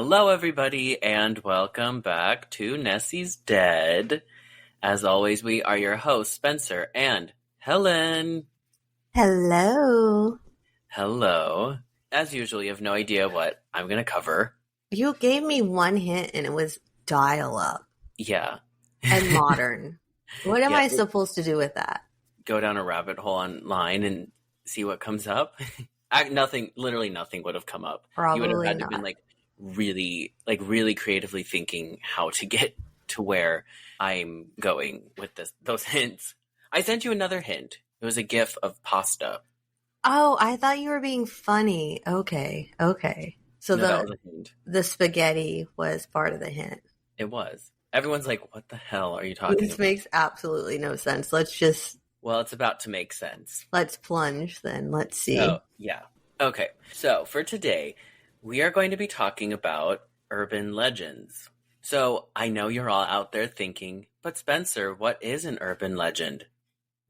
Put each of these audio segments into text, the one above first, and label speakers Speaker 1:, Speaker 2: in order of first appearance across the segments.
Speaker 1: Hello, everybody, and welcome back to Nessie's Dead. As always, we are your hosts, Spencer and Helen.
Speaker 2: Hello.
Speaker 1: Hello. As usual, you have no idea what I'm going to cover.
Speaker 2: You gave me one hint and it was dial-up.
Speaker 1: Yeah.
Speaker 2: And modern. What am I supposed to do with that?
Speaker 1: Go down a rabbit hole online and see what comes up. Literally nothing would have come up.
Speaker 2: Probably
Speaker 1: you would have had to
Speaker 2: not.
Speaker 1: been really creatively thinking how to get to where I'm going with those hints. I sent you another hint. It was a gif of pasta.
Speaker 2: Oh, I thought you were being funny. Okay. So
Speaker 1: No, that was a hint.
Speaker 2: The spaghetti was part of the hint.
Speaker 1: It was. Everyone's like, what the hell are you talking
Speaker 2: This
Speaker 1: about?
Speaker 2: makes absolutely no sense.
Speaker 1: Well, it's about to make sense.
Speaker 2: Let's plunge then. Let's see.
Speaker 1: Oh, yeah. Okay. So for today, we are going to be talking about urban legends. So I know you're all out there thinking, but Spencer, what is an urban legend?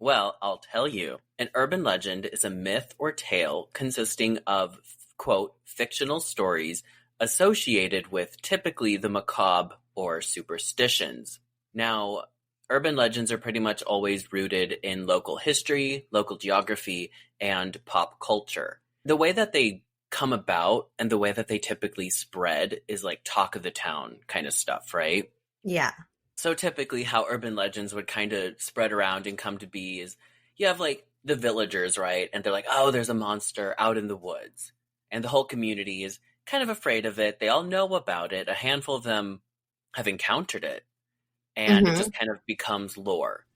Speaker 1: Well, I'll tell you. An urban legend is a myth or tale consisting of, quote, fictional stories associated with typically the macabre or superstitions. Now, urban legends are pretty much always rooted in local history, local geography, and pop culture. The way that they come about and the way that they typically spread is like talk of the town kind of stuff, right?
Speaker 2: Yeah.
Speaker 1: So typically how urban legends would kind of spread around and come to be is you have like the villagers, right? And they're like, oh, there's a monster out in the woods. And the whole community is kind of afraid of it. They all know about it. A handful of them have encountered it. And it just kind of becomes lore.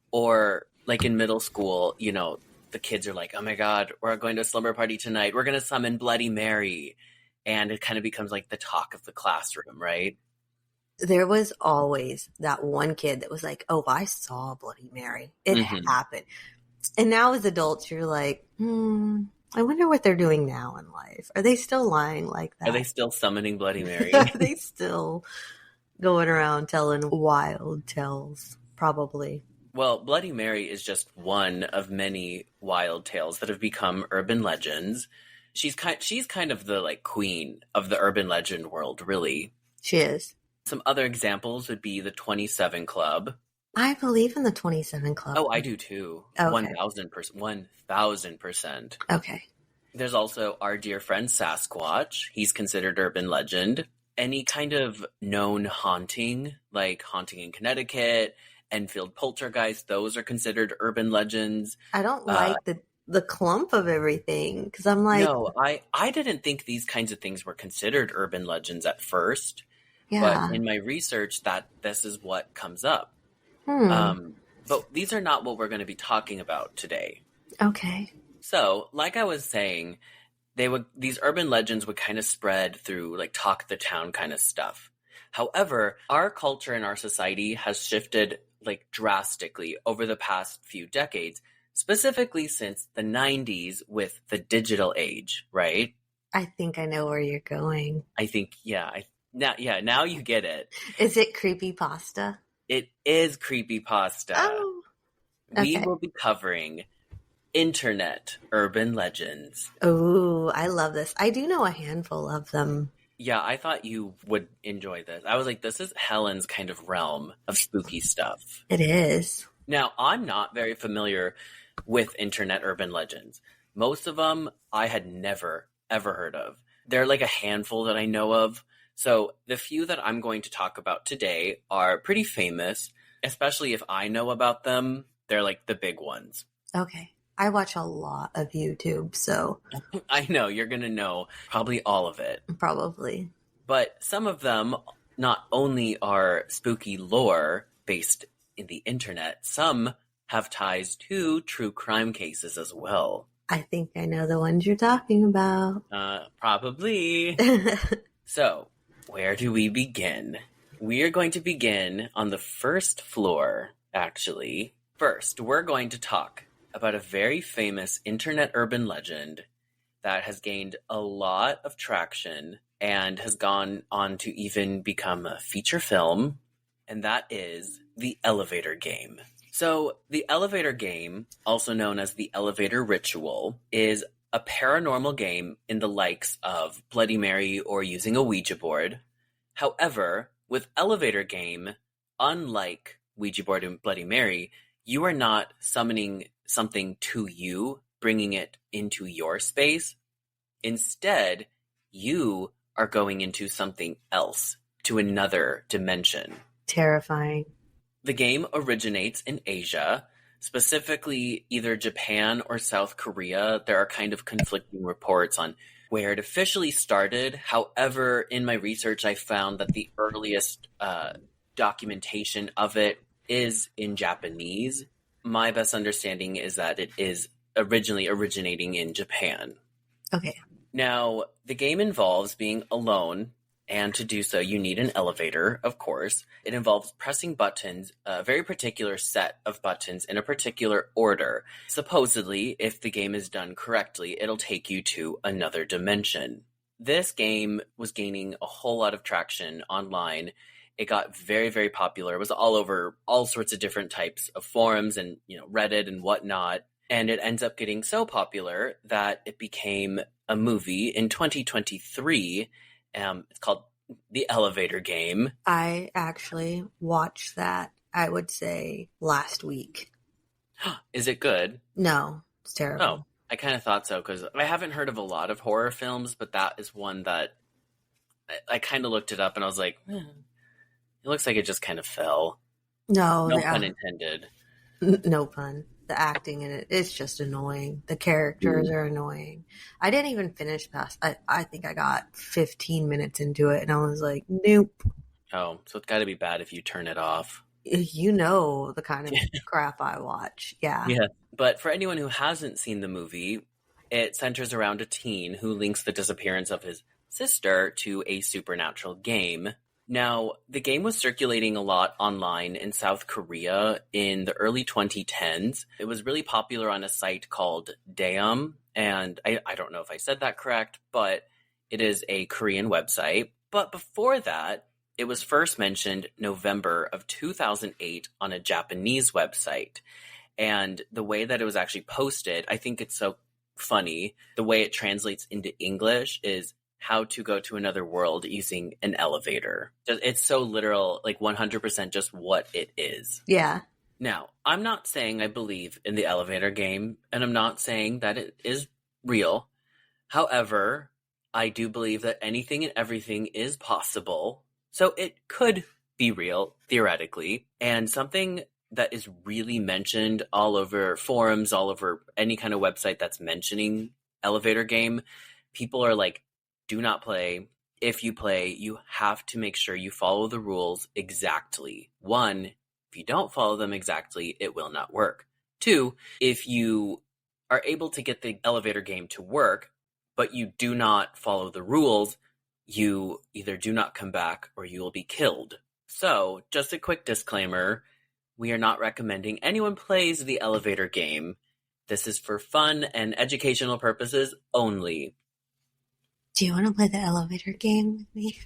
Speaker 1: Or like in middle school, the kids are like, oh my God, we're going to a slumber party tonight. We're going to summon Bloody Mary. And it kind of becomes like the talk of the classroom, right?
Speaker 2: There was always that one kid that was like, oh, I saw Bloody Mary. It happened. And now as adults, you're like, I wonder what they're doing now in life. Are they still lying like that?
Speaker 1: Are they still summoning Bloody Mary?
Speaker 2: Are they still going around telling wild tales? Probably.
Speaker 1: Well, Bloody Mary is just one of many wild tales that have become urban legends. She's kind of the like queen of the urban legend world, really.
Speaker 2: She is.
Speaker 1: Some other examples would be the 27 Club.
Speaker 2: I believe in the 27 Club.
Speaker 1: Oh, I do too.
Speaker 2: Okay.
Speaker 1: 1,000%.
Speaker 2: Okay.
Speaker 1: There's also our dear friend Sasquatch. He's considered urban legend. Any kind of known haunting, like haunting in Connecticut, Enfield poltergeist, those are considered urban legends.
Speaker 2: I don't like the clump of everything because I'm like...
Speaker 1: No, I didn't think these kinds of things were considered urban legends at first.
Speaker 2: Yeah.
Speaker 1: But in my research, this is what comes up. But these are not what we're going to be talking about today.
Speaker 2: Okay.
Speaker 1: So, like I was saying, these urban legends would kind of spread through like talk of the town kind of stuff. However, our culture and our society has shifted like drastically over the past few decades, specifically since the 90s with the digital age, right?
Speaker 2: I think I know where you're going.
Speaker 1: I think, now you get it.
Speaker 2: Is it creepypasta?
Speaker 1: It is creepypasta.
Speaker 2: Oh. Okay.
Speaker 1: We will be covering internet urban legends.
Speaker 2: Oh, I love this. I do know a handful of them.
Speaker 1: Yeah, I thought you would enjoy this. I was like, this is Helen's kind of realm of spooky stuff.
Speaker 2: It is.
Speaker 1: Now, I'm not very familiar with internet urban legends. Most of them I had never, ever heard of. They're like a handful that I know of. So the few that I'm going to talk about today are pretty famous, especially if I know about them. They're like the big ones.
Speaker 2: Okay. I watch a lot of YouTube, so...
Speaker 1: I know, you're going to know probably all of it.
Speaker 2: Probably.
Speaker 1: But some of them not only are spooky lore based in the internet, some have ties to true crime cases as well.
Speaker 2: I think I know the ones you're talking about.
Speaker 1: Probably. So, where do we begin? We are going to begin on the first floor, actually. First, we're going to talk about a very famous internet urban legend that has gained a lot of traction and has gone on to even become a feature film, and that is the elevator game. So the elevator game, also known as the elevator ritual, is a paranormal game in the likes of Bloody Mary or using a Ouija board. However, with elevator game, unlike Ouija board and Bloody Mary, you are not summoning something to you, bringing it into your space. Instead, you are going into something else, to another dimension.
Speaker 2: Terrifying.
Speaker 1: The game originates in Asia, specifically either Japan or South Korea. There are kind of conflicting reports on where it officially started. However, in my research, I found that the earliest documentation of it is in Japanese. My best understanding is that it is originally originating in Japan.
Speaker 2: Okay.
Speaker 1: Now, the game involves being alone, and to do so, you need an elevator, of course. It involves pressing buttons, a very particular set of buttons in a particular order. Supposedly, if the game is done correctly, it'll take you to another dimension. This game was gaining a whole lot of traction online. It got very, very popular. It was all over all sorts of different types of forums and, Reddit and whatnot. And it ends up getting so popular that it became a movie in 2023. It's called The Elevator Game.
Speaker 2: I actually watched that, I would say, last week.
Speaker 1: Is it good?
Speaker 2: No, it's terrible.
Speaker 1: Oh, I kind of thought so, because I haven't heard of a lot of horror films, but that is one that I kind of looked it up and I was like, it looks like it just kind of fell.
Speaker 2: No
Speaker 1: pun intended.
Speaker 2: No pun. The acting in it's just annoying. The characters are annoying. I didn't even finish past, I think I got 15 minutes into it and I was like, nope.
Speaker 1: Oh, so it's got to be bad if you turn it off.
Speaker 2: You know the kind of crap I watch. Yeah.
Speaker 1: Yeah. But for anyone who hasn't seen the movie, it centers around a teen who links the disappearance of his sister to a supernatural game. Now, the game was circulating a lot online in South Korea in the early 2010s. It was really popular on a site called Daeum, and I don't know if I said that correct, but it is a Korean website. But before that, it was first mentioned November of 2008 on a Japanese website. And the way that it was actually posted, I think it's so funny. The way it translates into English is how to go to another world using an elevator. It's so literal, like 100% just what it is.
Speaker 2: Yeah.
Speaker 1: Now, I'm not saying I believe in the elevator game, and I'm not saying that it is real. However, I do believe that anything and everything is possible. So it could be real, theoretically. And something that is really mentioned all over forums, all over any kind of website that's mentioning elevator game, people are like, do not play. If you play, you have to make sure you follow the rules exactly. 1, if you don't follow them exactly, it will not work. 2, if you are able to get the elevator game to work, but you do not follow the rules, you either do not come back or you will be killed. So, just a quick disclaimer, we are not recommending anyone plays the elevator game. This is for fun and educational purposes only.
Speaker 2: Do you want to play the elevator game with me?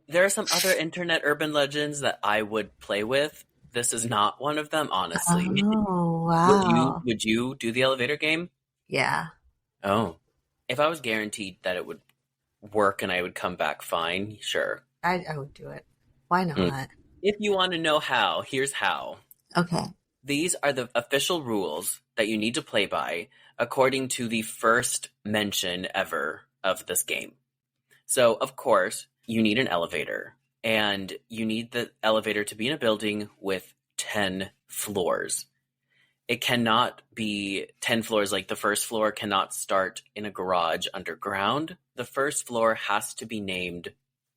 Speaker 1: There are some other internet urban legends that I would play with. This is not one of them, honestly.
Speaker 2: Oh, wow.
Speaker 1: Would you do the elevator game?
Speaker 2: Yeah.
Speaker 1: Oh. If I was guaranteed that it would work and I would come back fine, sure.
Speaker 2: I would do it. Why not?
Speaker 1: If you want to know how, here's how.
Speaker 2: Okay.
Speaker 1: These are the official rules that you need to play by according to the first mention ever of this game. So, of course, you need an elevator, and you need the elevator to be in a building with 10 floors. It cannot be 10 floors, like the first floor cannot start in a garage underground. The first floor has to be named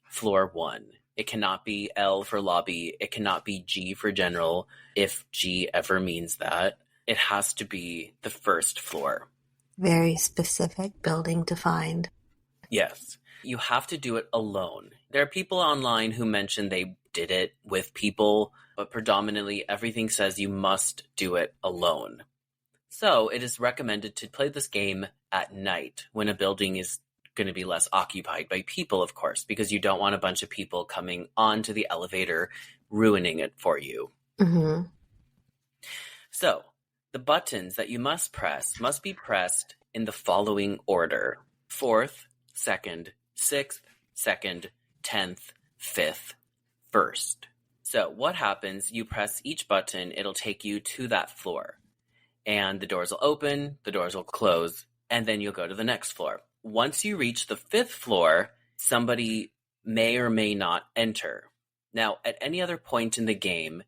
Speaker 1: floor 1. It cannot be L for lobby. It cannot be G for general, if G ever means that. It has to be the first floor.
Speaker 2: Very specific building to find.
Speaker 1: Yes. You have to do it alone. There are people online who mention they did it with people, but predominantly everything says you must do it alone. So it is recommended to play this game at night when a building is going to be less occupied by people, of course, because you don't want a bunch of people coming onto the elevator ruining it for you.
Speaker 2: Mm-hmm.
Speaker 1: So the buttons that you must press must be pressed in the following order: 4th, 2nd, 6th, 2nd, 10th, 5th, 1st. So what happens, you press each button, it'll take you to that floor. And the doors will open, the doors will close, and then you'll go to the next floor. Once you reach the 5th floor, somebody may or may not enter. Now, at any other point in the game,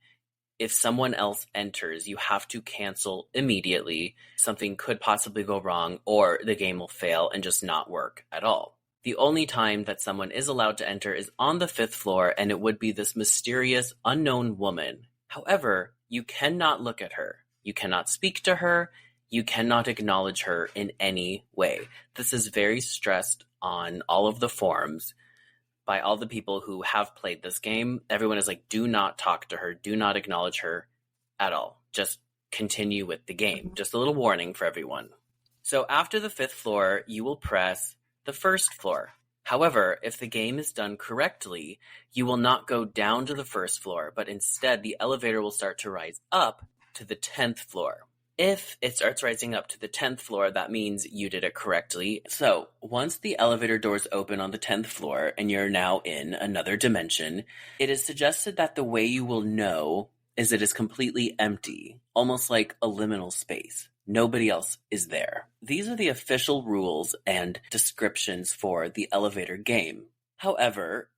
Speaker 1: if someone else enters, you have to cancel immediately. Something could possibly go wrong, or the game will fail and just not work at all. The only time that someone is allowed to enter is on the 5th floor, and it would be this mysterious, unknown woman. However, you cannot look at her. You cannot speak to her. You cannot acknowledge her in any way. This is very stressed on all of the forums by all the people who have played this game. Everyone is like, do not talk to her. Do not acknowledge her at all. Just continue with the game. Just a little warning for everyone. So after the 5th floor, you will press the 1st floor. However, if the game is done correctly, you will not go down to the 1st floor, but instead the elevator will start to rise up to the 10th floor. If it starts rising up to the 10th floor, that means you did it correctly. So once the elevator doors open on the 10th floor and you're now in another dimension, it is suggested that the way you will know is it is completely empty, almost like a liminal space. Nobody else is there. These are the official rules and descriptions for the elevator game. However,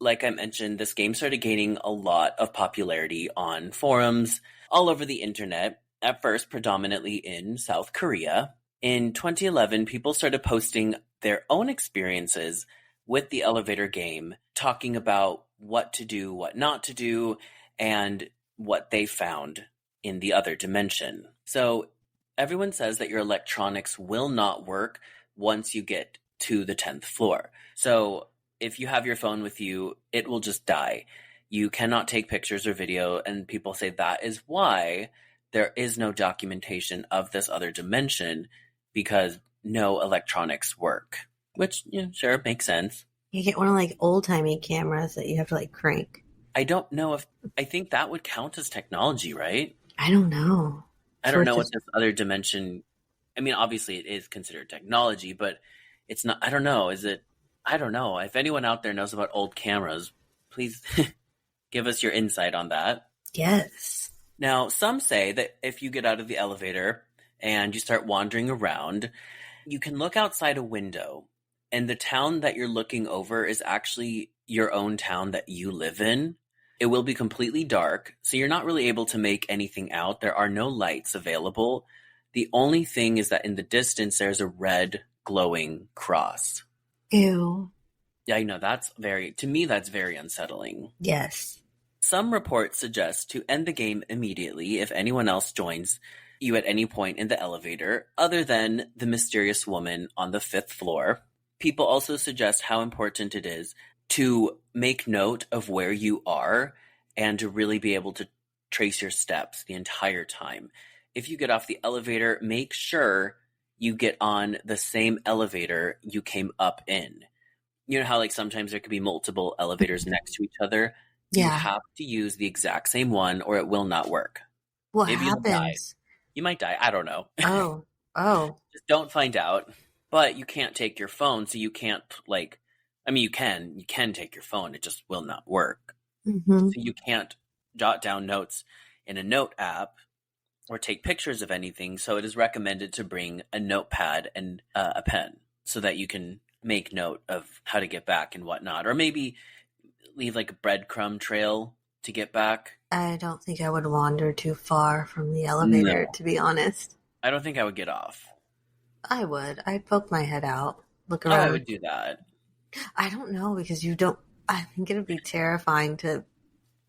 Speaker 1: like I mentioned, this game started gaining a lot of popularity on forums all over the internet. At first, predominantly in South Korea. In 2011, people started posting their own experiences with the elevator game, talking about what to do, what not to do, and what they found in the other dimension. So everyone says that your electronics will not work once you get to the 10th floor. So if you have your phone with you, it will just die. You cannot take pictures or video, and people say that is why there is no documentation of this other dimension, because no electronics work. Which, sure, makes sense.
Speaker 2: You get one of like old-timey cameras that you have to like crank.
Speaker 1: I don't know I think that would count as technology, right?
Speaker 2: I don't know.
Speaker 1: I don't know what this other dimension, I mean, obviously it is considered technology, but it's not, I don't know, I don't know. If anyone out there knows about old cameras, please give us your insight on that.
Speaker 2: Yes.
Speaker 1: Now, some say that if you get out of the elevator and you start wandering around, you can look outside a window, and the town that you're looking over is actually your own town that you live in. It will be completely dark, so you're not really able to make anything out. There are no lights available. The only thing is that in the distance, there's a red glowing cross.
Speaker 2: Ew.
Speaker 1: Yeah, I know, to me, that's very unsettling.
Speaker 2: Yes.
Speaker 1: Some reports suggest to end the game immediately if anyone else joins you at any point in the elevator, other than the mysterious woman on the 5th floor. People also suggest how important it is to make note of where you are and to really be able to trace your steps the entire time. If you get off the elevator, make sure you get on the same elevator you came up in. You know how like sometimes there could be multiple elevators next to each other?
Speaker 2: Yeah.
Speaker 1: You have to use the exact same one or it will not work.
Speaker 2: What
Speaker 1: Maybe
Speaker 2: happens?
Speaker 1: You might die. I don't know.
Speaker 2: Oh.
Speaker 1: Just don't find out. But you can't take your phone, so you can't you can take your phone. It just will not work.
Speaker 2: Mm-hmm.
Speaker 1: So you can't jot down notes in a note app or take pictures of anything. So it is recommended to bring a notepad and a pen so that you can make note of how to get back and whatnot. Or maybe leave like a breadcrumb trail to get back.
Speaker 2: I don't think I would wander too far from the elevator, to be honest.
Speaker 1: I don't think I would get off.
Speaker 2: I would. I'd poke my head out, look around.
Speaker 1: I would do that.
Speaker 2: I don't know, because I think it would be terrifying to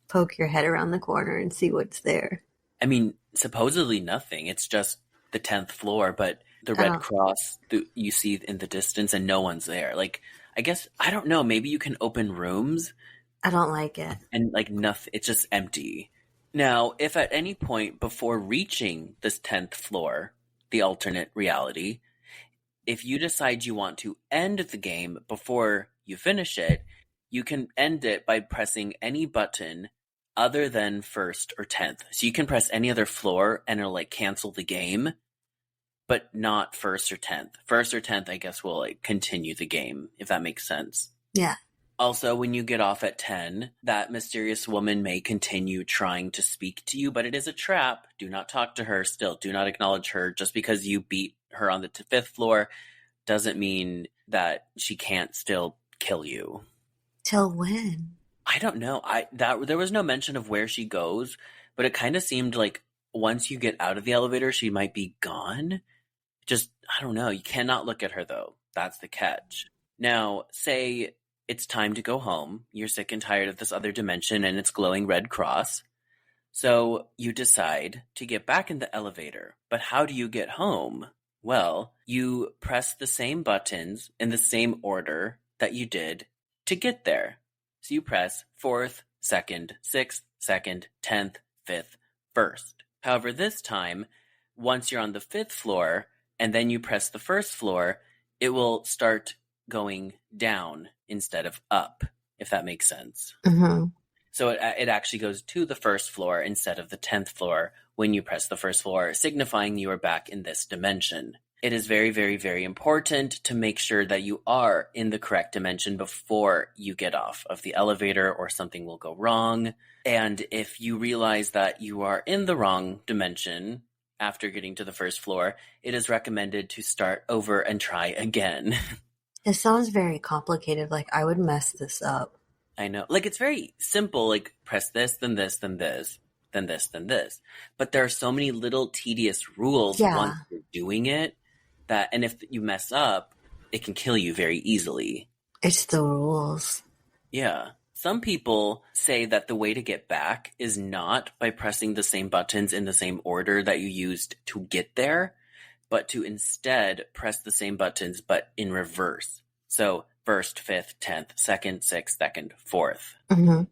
Speaker 2: poke your head around the corner and see what's there.
Speaker 1: I mean, supposedly nothing. It's just the 10th floor, but the red cross you see in the distance and no one's there. Like, I guess, I don't know, maybe you can open rooms.
Speaker 2: I don't like it.
Speaker 1: And like nothing, it's just empty. Now, if at any point before reaching this 10th floor, the alternate reality, if you decide you want to end the game before you finish it, you can end it by pressing any button other than 1st or 10th. So you can press any other floor and it'll like cancel the game. but not first or 10th. First or 10th, I guess, will like continue the game, if that makes sense.
Speaker 2: Yeah.
Speaker 1: Also, when you get off at 10, that mysterious woman may continue trying to speak to you, but it is a trap. Do not talk to her still. Do not acknowledge her. Just because you beat her on the 5th floor doesn't mean that she can't still kill you.
Speaker 2: Till when?
Speaker 1: I don't know. There was no mention of where she goes, but it kind of seemed like once you get out of the elevator, she might be gone. Just, I don't know. You cannot look at her, though. That's the catch. Now, say it's time to go home. You're sick and tired of this other dimension and its glowing red cross. So you decide to get back in the elevator. But how do you get home? Well, you press the same buttons in the same order that you did to get there. So you press 4th, 2nd, 6th, 2nd, 10th, 5th, 1st. However, this time, once you're on the 5th floor and then you press the 1st floor, it will start going down instead of up, if that makes sense.
Speaker 2: Mm-hmm.
Speaker 1: So it actually goes to the 1st floor instead of the 10th floor when you press the 1st floor, signifying you are back in this dimension. It is very, very, very important to make sure that you are in the correct dimension before you get off of the elevator or something will go wrong. And if you realize that you are in the wrong dimension after getting to the 1st floor, it is recommended to start over and try again.
Speaker 2: It sounds very complicated. Like I would mess this up.
Speaker 1: I know. Like it's very simple, like press this, then this, then this, then this, then this. But there are so many little tedious rules once you're doing it that, and if you mess up, it can kill you very easily.
Speaker 2: It's the rules.
Speaker 1: Yeah. Some people say that the way to get back is not by pressing the same buttons in the same order that you used to get there, but to instead press the same buttons but in reverse. So 1st, 5th, 10th, 2nd, 6th, 2nd, 4th.
Speaker 2: Mm-hmm.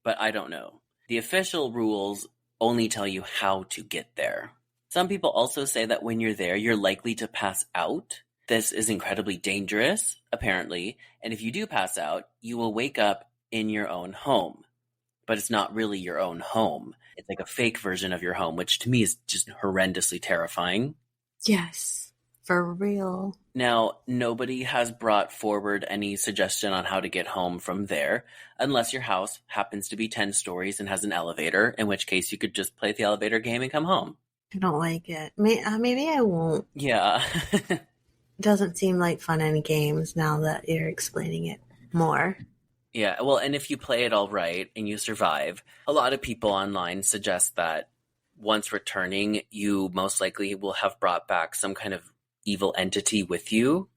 Speaker 1: But I don't know. The official rules only tell you how to get there. Some people also say that when you're there, you're likely to pass out. This is incredibly dangerous, apparently, and if you do pass out, you will wake up in your own home. But it's not really your own home. It's like a fake version of your home, which to me is just horrendously terrifying.
Speaker 2: Yes, for real.
Speaker 1: Now, nobody has brought forward any suggestion on how to get home from there, unless your house happens to be 10 stories and has an elevator, in which case you could just play the elevator game and come home.
Speaker 2: I don't like it. Maybe I won't.
Speaker 1: Yeah.
Speaker 2: It doesn't seem like fun and games now that you're explaining it more.
Speaker 1: Yeah, well, and if you play it all right and you survive, a lot of people online suggest that once returning, you most likely will have brought back some kind of evil entity with you,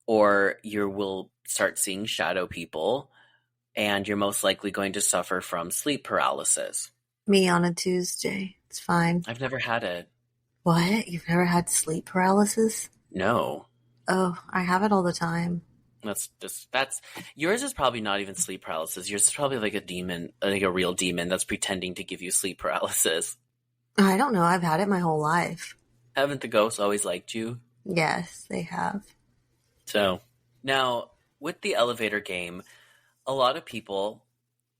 Speaker 1: or you will start seeing shadow people, and you're most likely going to suffer from sleep paralysis.
Speaker 2: Me on a Tuesday. It's fine.
Speaker 1: I've never had it.
Speaker 2: What? You've never had sleep paralysis?
Speaker 1: No.
Speaker 2: Oh, I have it all the time.
Speaker 1: That's yours is probably not even sleep paralysis. Yours is probably like a demon, like a real demon that's pretending to give you sleep paralysis.
Speaker 2: I don't know. I've had it my whole life.
Speaker 1: Haven't the ghosts always liked you?
Speaker 2: Yes, they have.
Speaker 1: So, now, with the elevator game, a lot of people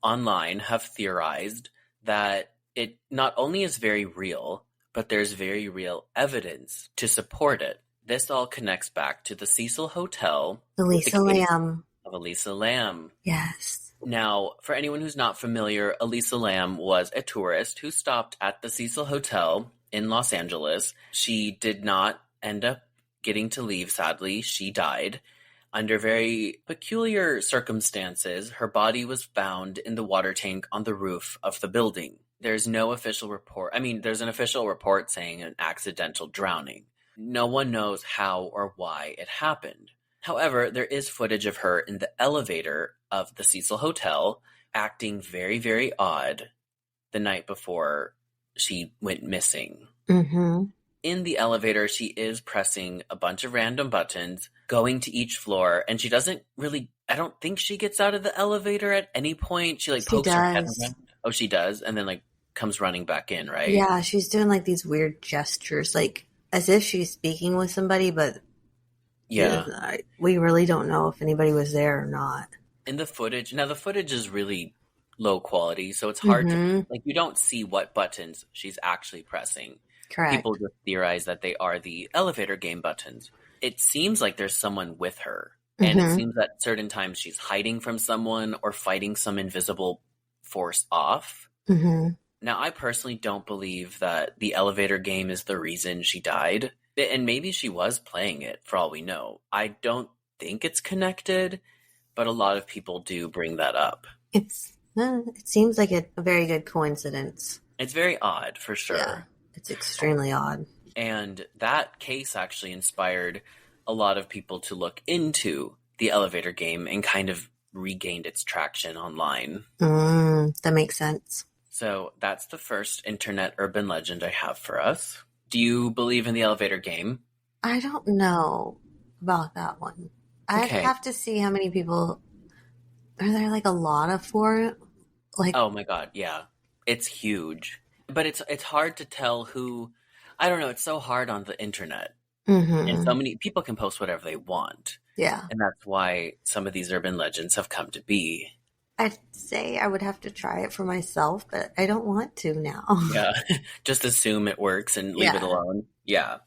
Speaker 1: online have theorized that it not only is very real, but there's very real evidence to support it. This all connects back to the Cecil Hotel.
Speaker 2: Elisa Lam.
Speaker 1: Of Elisa Lam.
Speaker 2: Yes.
Speaker 1: Now, for anyone who's not familiar, Elisa Lam was a tourist who stopped at the Cecil Hotel in Los Angeles. She did not end up getting to leave, sadly. She died. Under very peculiar circumstances, her body was found in the water tank on the roof of the building. There's no official report. I mean, there's an official report saying an accidental drowning. No one knows how or why it happened. However, there is footage of her in the elevator of the Cecil Hotel acting very, very odd the night before she went missing.
Speaker 2: Mm-hmm.
Speaker 1: In the elevator, she is pressing a bunch of random buttons, going to each floor, and she doesn't really, I don't think she gets out of the elevator at any point. She pokes her head around. Oh, she does? And then comes running back in, right?
Speaker 2: Yeah, she's doing these weird gestures, as if she's speaking with somebody, but
Speaker 1: yeah,
Speaker 2: we really don't know if anybody was there or not.
Speaker 1: In the footage, now the footage is really low quality, so it's hard to, you don't see what buttons she's actually pressing.
Speaker 2: Correct.
Speaker 1: People just theorize that they are the elevator game buttons. It seems like there's someone with her. And it seems that certain times she's hiding from someone or fighting some invisible force off. Now, I personally don't believe that the elevator game is the reason she died. And maybe she was playing it, for all we know. I don't think it's connected, but a lot of people do bring that up.
Speaker 2: It seems like a very good coincidence.
Speaker 1: It's very odd, for sure.
Speaker 2: Yeah, it's extremely odd.
Speaker 1: And that case actually inspired a lot of people to look into the elevator game and kind of regained its traction online.
Speaker 2: That makes sense.
Speaker 1: So that's the first internet urban legend I have for us. Do you believe in the elevator game?
Speaker 2: I don't know about that one. I'd have to see how many people. Are there like a lot of for it? Like,
Speaker 1: oh my god, yeah, it's huge, but it's hard to tell who. I don't know. It's so hard on the internet, and so many people can post whatever they want.
Speaker 2: Yeah,
Speaker 1: and that's why some of these urban legends have come to be.
Speaker 2: I'd say I would have to try it for myself, but I don't want to now.
Speaker 1: Yeah, just assume it works and leave it alone. Yeah.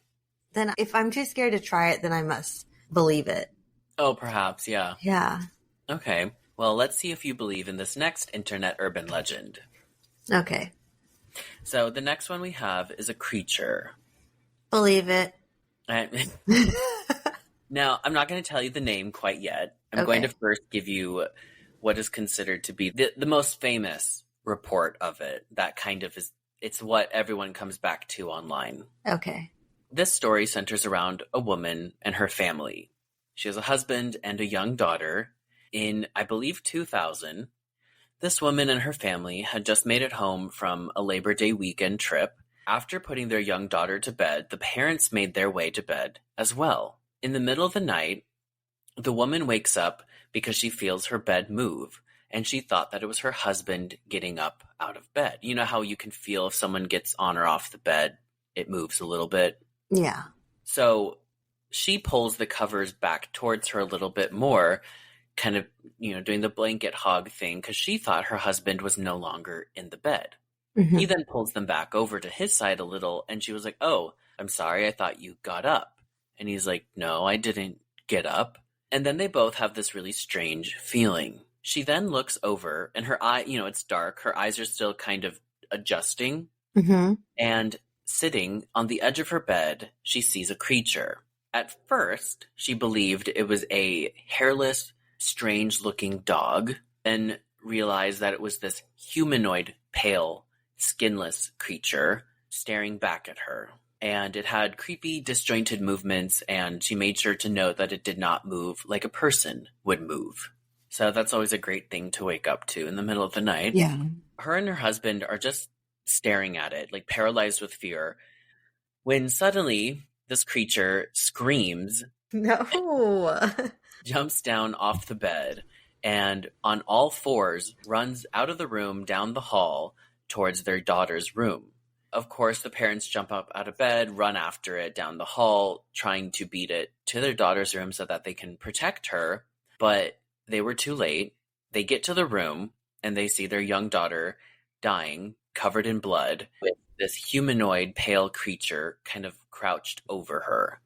Speaker 2: Then if I'm too scared to try it, then I must believe it.
Speaker 1: Oh, perhaps, yeah.
Speaker 2: Yeah.
Speaker 1: Okay, well, let's see if you believe in this next internet urban legend.
Speaker 2: Okay.
Speaker 1: So the next one we have is a creature.
Speaker 2: Believe it.
Speaker 1: Now, I'm not going to tell you the name quite yet. I'm going to first give you what is considered to be the most famous report of it. That kind of is, it's what everyone comes back to online.
Speaker 2: Okay.
Speaker 1: This story centers around a woman and her family. She has a husband and a young daughter. In, I believe, 2000, this woman and her family had just made it home from a Labor Day weekend trip. After putting their young daughter to bed, the parents made their way to bed as well. In the middle of the night, the woman wakes up because she feels her bed move, and she thought that it was her husband getting up out of bed. You know how you can feel if someone gets on or off the bed, it moves a little bit?
Speaker 2: Yeah.
Speaker 1: So she pulls the covers back towards her a little bit more, kind of, doing the blanket hog thing, because she thought her husband was no longer in the bed. He then pulls them back over to his side a little, and she was like, "Oh, I'm sorry, I thought you got up." And he's like, "No, I didn't get up." And then they both have this really strange feeling. She then looks over, and her eye, it's dark, her eyes are still kind of adjusting, and sitting on the edge of her bed, she sees a creature. At first, she believed it was a hairless, strange-looking dog, then realized that it was this humanoid, pale, skinless creature staring back at her. And it had creepy, disjointed movements, and she made sure to note that it did not move like a person would move. So that's always a great thing to wake up to in the middle of the night.
Speaker 2: Yeah.
Speaker 1: Her and her husband are just staring at it, like paralyzed with fear, when suddenly this creature screams.
Speaker 2: No.
Speaker 1: Jumps down off the bed, and on all fours runs out of the room down the hall towards their daughter's room. Of course, the parents jump up out of bed, run after it down the hall, trying to beat it to their daughter's room so that they can protect her. But they were too late. They get to the room, and they see their young daughter dying, covered in blood, with this humanoid, pale creature kind of crouched over her.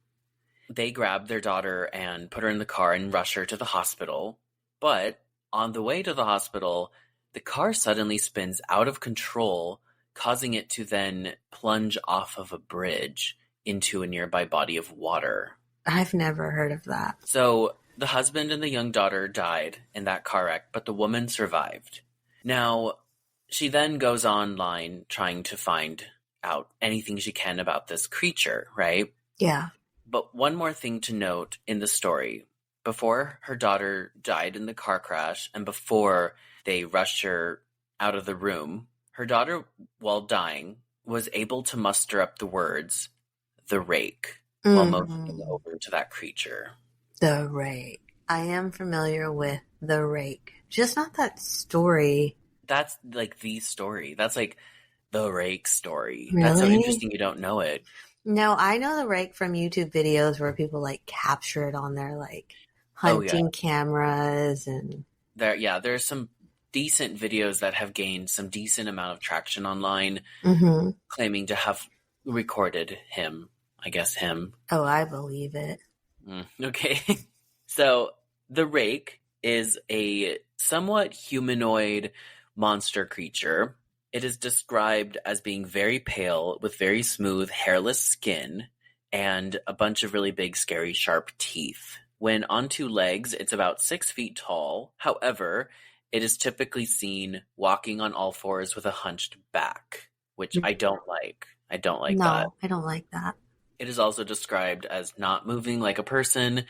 Speaker 1: They grab their daughter and put her in the car and rush her to the hospital. But on the way to the hospital, the car suddenly spins out of control, causing it to then plunge off of a bridge into a nearby body of water.
Speaker 2: I've never heard of that.
Speaker 1: So the husband and the young daughter died in that car wreck, but the woman survived. Now, she then goes online trying to find out anything she can about this creature, right?
Speaker 2: Yeah.
Speaker 1: But one more thing to note in the story. Before her daughter died in the car crash and before they rushed her out of the room, her daughter, while dying, was able to muster up the words, "the rake," while motioning over to that creature.
Speaker 2: The rake. I am familiar with the rake. Just not that story.
Speaker 1: That's like the story. That's like the rake story.
Speaker 2: Really?
Speaker 1: That's so interesting you don't know it.
Speaker 2: No, I know the rake from YouTube videos where people like capture it on their like hunting cameras and
Speaker 1: there's some decent videos that have gained some decent amount of traction online, claiming to have recorded him. I guess him.
Speaker 2: Oh, I believe it.
Speaker 1: Okay. So the rake is a somewhat humanoid monster creature. It is described as being very pale with very smooth, hairless skin and a bunch of really big, scary, sharp teeth. When on two legs, it's about 6 feet tall. However, it is typically seen walking on all fours with a hunched back, which I don't like. I don't like that.
Speaker 2: No, I don't like that.
Speaker 1: It is also described as not moving like a person.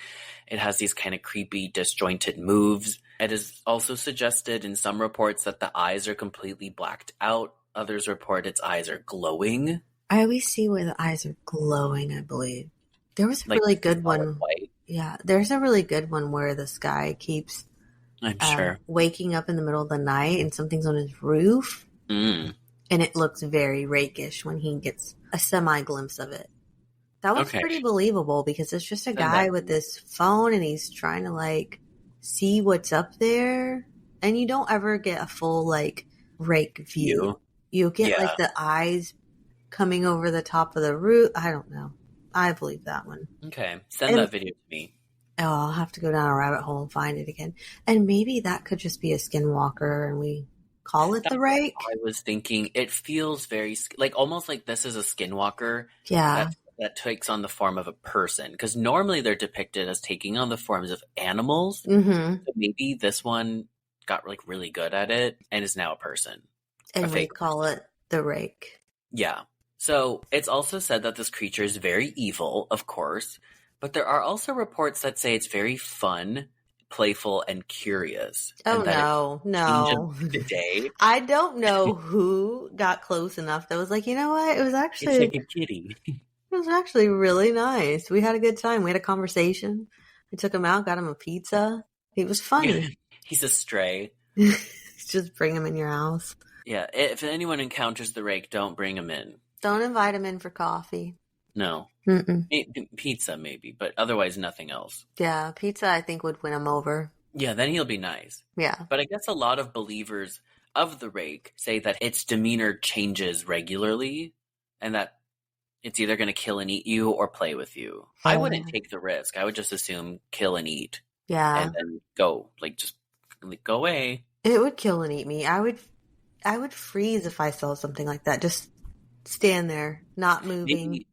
Speaker 1: It has these kind of creepy, disjointed moves. It is also suggested in some reports that the eyes are completely blacked out. Others report its eyes are glowing.
Speaker 2: I always see where the eyes are glowing, I believe. There was a
Speaker 1: Like
Speaker 2: really good
Speaker 1: solid
Speaker 2: one.
Speaker 1: white.
Speaker 2: Yeah, there's a really good one where this guy keeps
Speaker 1: I'm sure.
Speaker 2: waking up in the middle of the night and something's on his roof.
Speaker 1: Mm.
Speaker 2: And it looks very rakish when he gets a semi-glimpse of it. That was
Speaker 1: Okay.
Speaker 2: pretty believable because it's just a
Speaker 1: Send
Speaker 2: guy
Speaker 1: that
Speaker 2: with
Speaker 1: to me.
Speaker 2: this phone and he's trying to like see what's up there. And you don't ever get a full like rake view. You get
Speaker 1: Yeah.
Speaker 2: like the eyes coming over the top of the roof. I don't know. I believe that one.
Speaker 1: Okay. Send
Speaker 2: And-
Speaker 1: that video to me.
Speaker 2: Oh, I'll have to go down a rabbit hole and find it again. And maybe that could just be a skinwalker and we call it the rake.
Speaker 1: I was thinking it feels very like almost like this is a skinwalker
Speaker 2: Yeah.
Speaker 1: that takes on the form of a person, because normally they're depicted as taking on the forms of animals.
Speaker 2: Mm-hmm.
Speaker 1: So maybe this one got like really good at it and is now a person.
Speaker 2: And
Speaker 1: A
Speaker 2: we
Speaker 1: fake
Speaker 2: call it the rake.
Speaker 1: Yeah. So it's also said that this creature is very evil, of course, but there are also reports that say it's very fun, playful, and curious.
Speaker 2: Oh,
Speaker 1: and that
Speaker 2: no,
Speaker 1: it
Speaker 2: no.
Speaker 1: changes today.
Speaker 2: I don't know who got close enough that was like, you know what?
Speaker 1: It's like a kitty.
Speaker 2: It was actually really nice. We had a good time. We had a conversation. I took him out, got him a pizza. He was funny.
Speaker 1: He's a stray.
Speaker 2: Just bring him in your house.
Speaker 1: Yeah, if anyone encounters the rake, don't bring him in.
Speaker 2: Don't invite him in for coffee.
Speaker 1: No.
Speaker 2: Mm-mm.
Speaker 1: Pizza, maybe, but otherwise nothing else.
Speaker 2: Yeah, pizza I think would win him over.
Speaker 1: Yeah, then he'll be nice.
Speaker 2: Yeah.
Speaker 1: But I guess a lot of believers of the rake say that its demeanor changes regularly and that it's either going to kill and eat you or play with you. I wouldn't take the risk. I would just assume kill and eat.
Speaker 2: Yeah.
Speaker 1: And then go, just go away.
Speaker 2: It would kill and eat me. I would freeze if I saw something like that. Just stand there, not moving.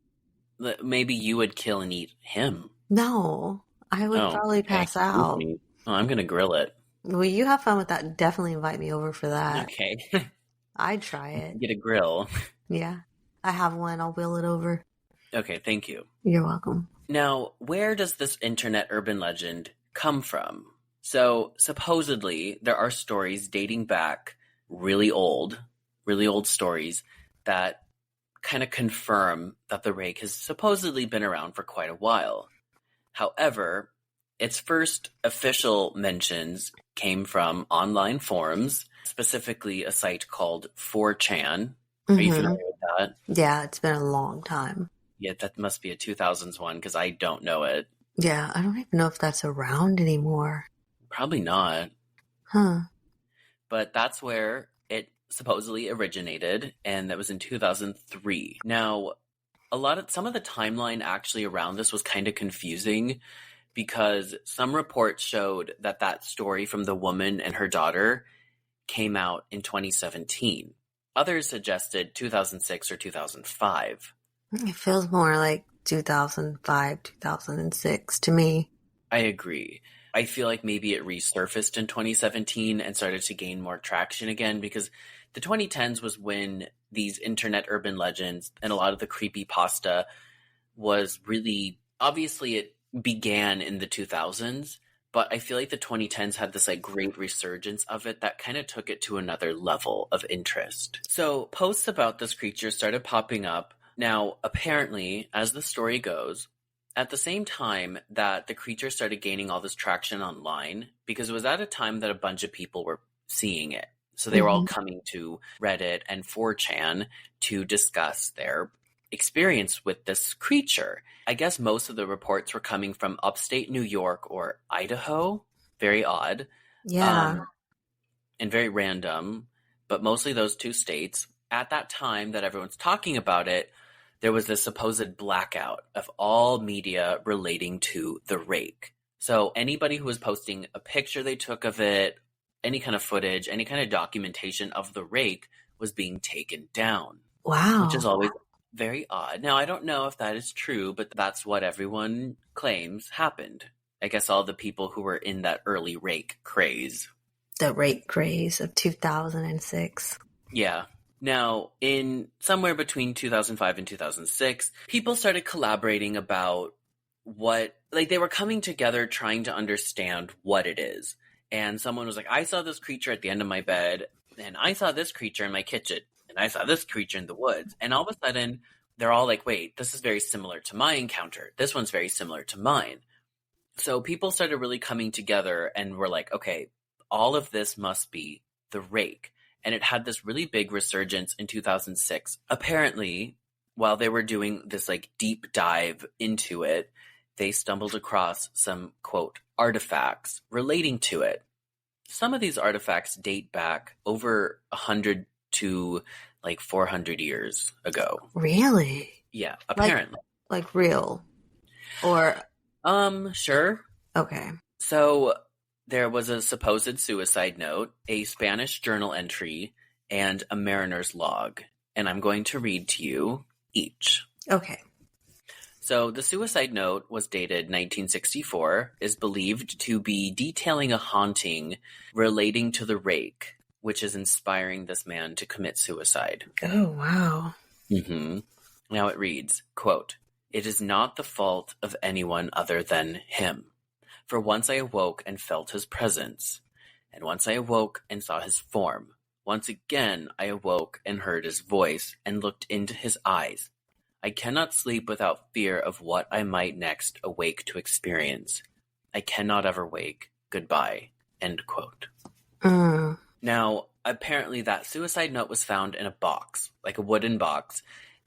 Speaker 1: Maybe you would kill and eat him.
Speaker 2: No, I would probably pass out.
Speaker 1: Oh, I'm going to grill it.
Speaker 2: Well, you have fun with that. Definitely invite me over for that.
Speaker 1: Okay.
Speaker 2: I'd try it.
Speaker 1: Get a grill.
Speaker 2: Yeah. I have one. I'll wheel it over.
Speaker 1: Okay, thank you.
Speaker 2: You're welcome.
Speaker 1: Now, where does this internet urban legend come from? So, supposedly, there are stories dating back really old stories that kind of confirm that the rake has supposedly been around for quite a while. However, its first official mentions came from online forums, specifically a site called 4chan. Are you familiar with that?
Speaker 2: Yeah, it's been a long time.
Speaker 1: Yeah, that must be a 2000s one because I don't know it.
Speaker 2: Yeah, I don't even know if that's around anymore.
Speaker 1: Probably not.
Speaker 2: Huh.
Speaker 1: But that's where it supposedly originated, and that was in 2003. Now, some of the timeline actually around this was kind of confusing because some reports showed that story from the woman and her daughter came out in 2017. Others suggested 2006 or 2005.
Speaker 2: It feels more like 2005, 2006 to me.
Speaker 1: I agree. I feel like maybe it resurfaced in 2017 and started to gain more traction again because the 2010s was when these internet urban legends and a lot of the creepypasta was really, obviously it began in the 2000s, but I feel like the 2010s had this great resurgence of it that kind of took it to another level of interest. So posts about this creature started popping up. Now, apparently, as the story goes, at the same time that the creature started gaining all this traction online, because it was at a time that a bunch of people were seeing it. So they were all coming to Reddit and 4chan to discuss their experience with this creature. I guess most of the reports were coming from upstate New York or Idaho. Very odd.
Speaker 2: Yeah.
Speaker 1: And very random, but mostly those two states. At that time that everyone's talking about it, there was this supposed blackout of all media relating to the rake. So anybody who was posting a picture they took of it, any kind of footage, any kind of documentation of the rake was being taken down.
Speaker 2: Wow.
Speaker 1: Which is always very odd. Now, I don't know if that is true, but that's what everyone claims happened. I guess all the people who were in that early rake craze.
Speaker 2: The rake craze of 2006.
Speaker 1: Yeah. Now, in somewhere between 2005 and 2006, people started collaborating about they were coming together trying to understand what it is. And someone was like, I saw this creature at the end of my bed, and I saw this creature in my kitchen, and I saw this creature in the woods. And all of a sudden, they're all like, wait, this is very similar to my encounter. This one's very similar to mine. So people started really coming together and were like, okay, all of this must be the rake. And it had this really big resurgence in 2006. Apparently, while they were doing this deep dive into it, they stumbled across some, quote, artifacts relating to it. Some of these artifacts date back over 100 to 400 years ago.
Speaker 2: Really?
Speaker 1: Yeah, apparently.
Speaker 2: Like real? Or...
Speaker 1: Sure.
Speaker 2: Okay.
Speaker 1: So there was a supposed suicide note, a Spanish journal entry, and a mariner's log. And I'm going to read to you each.
Speaker 2: Okay.
Speaker 1: So the suicide note was dated 1964, is believed to be detailing a haunting relating to the rake, which is inspiring this man to commit suicide.
Speaker 2: Oh, wow.
Speaker 1: Mm-hmm. Now it reads, quote, "It is not the fault of anyone other than him. For once I awoke and felt his presence, and once I awoke and saw his form. Once again I awoke and heard his voice and looked into his eyes. I cannot sleep without fear of what I might next awake to experience. I cannot ever wake. Goodbye." End quote. Now, apparently that suicide note was found in a box, like a wooden box,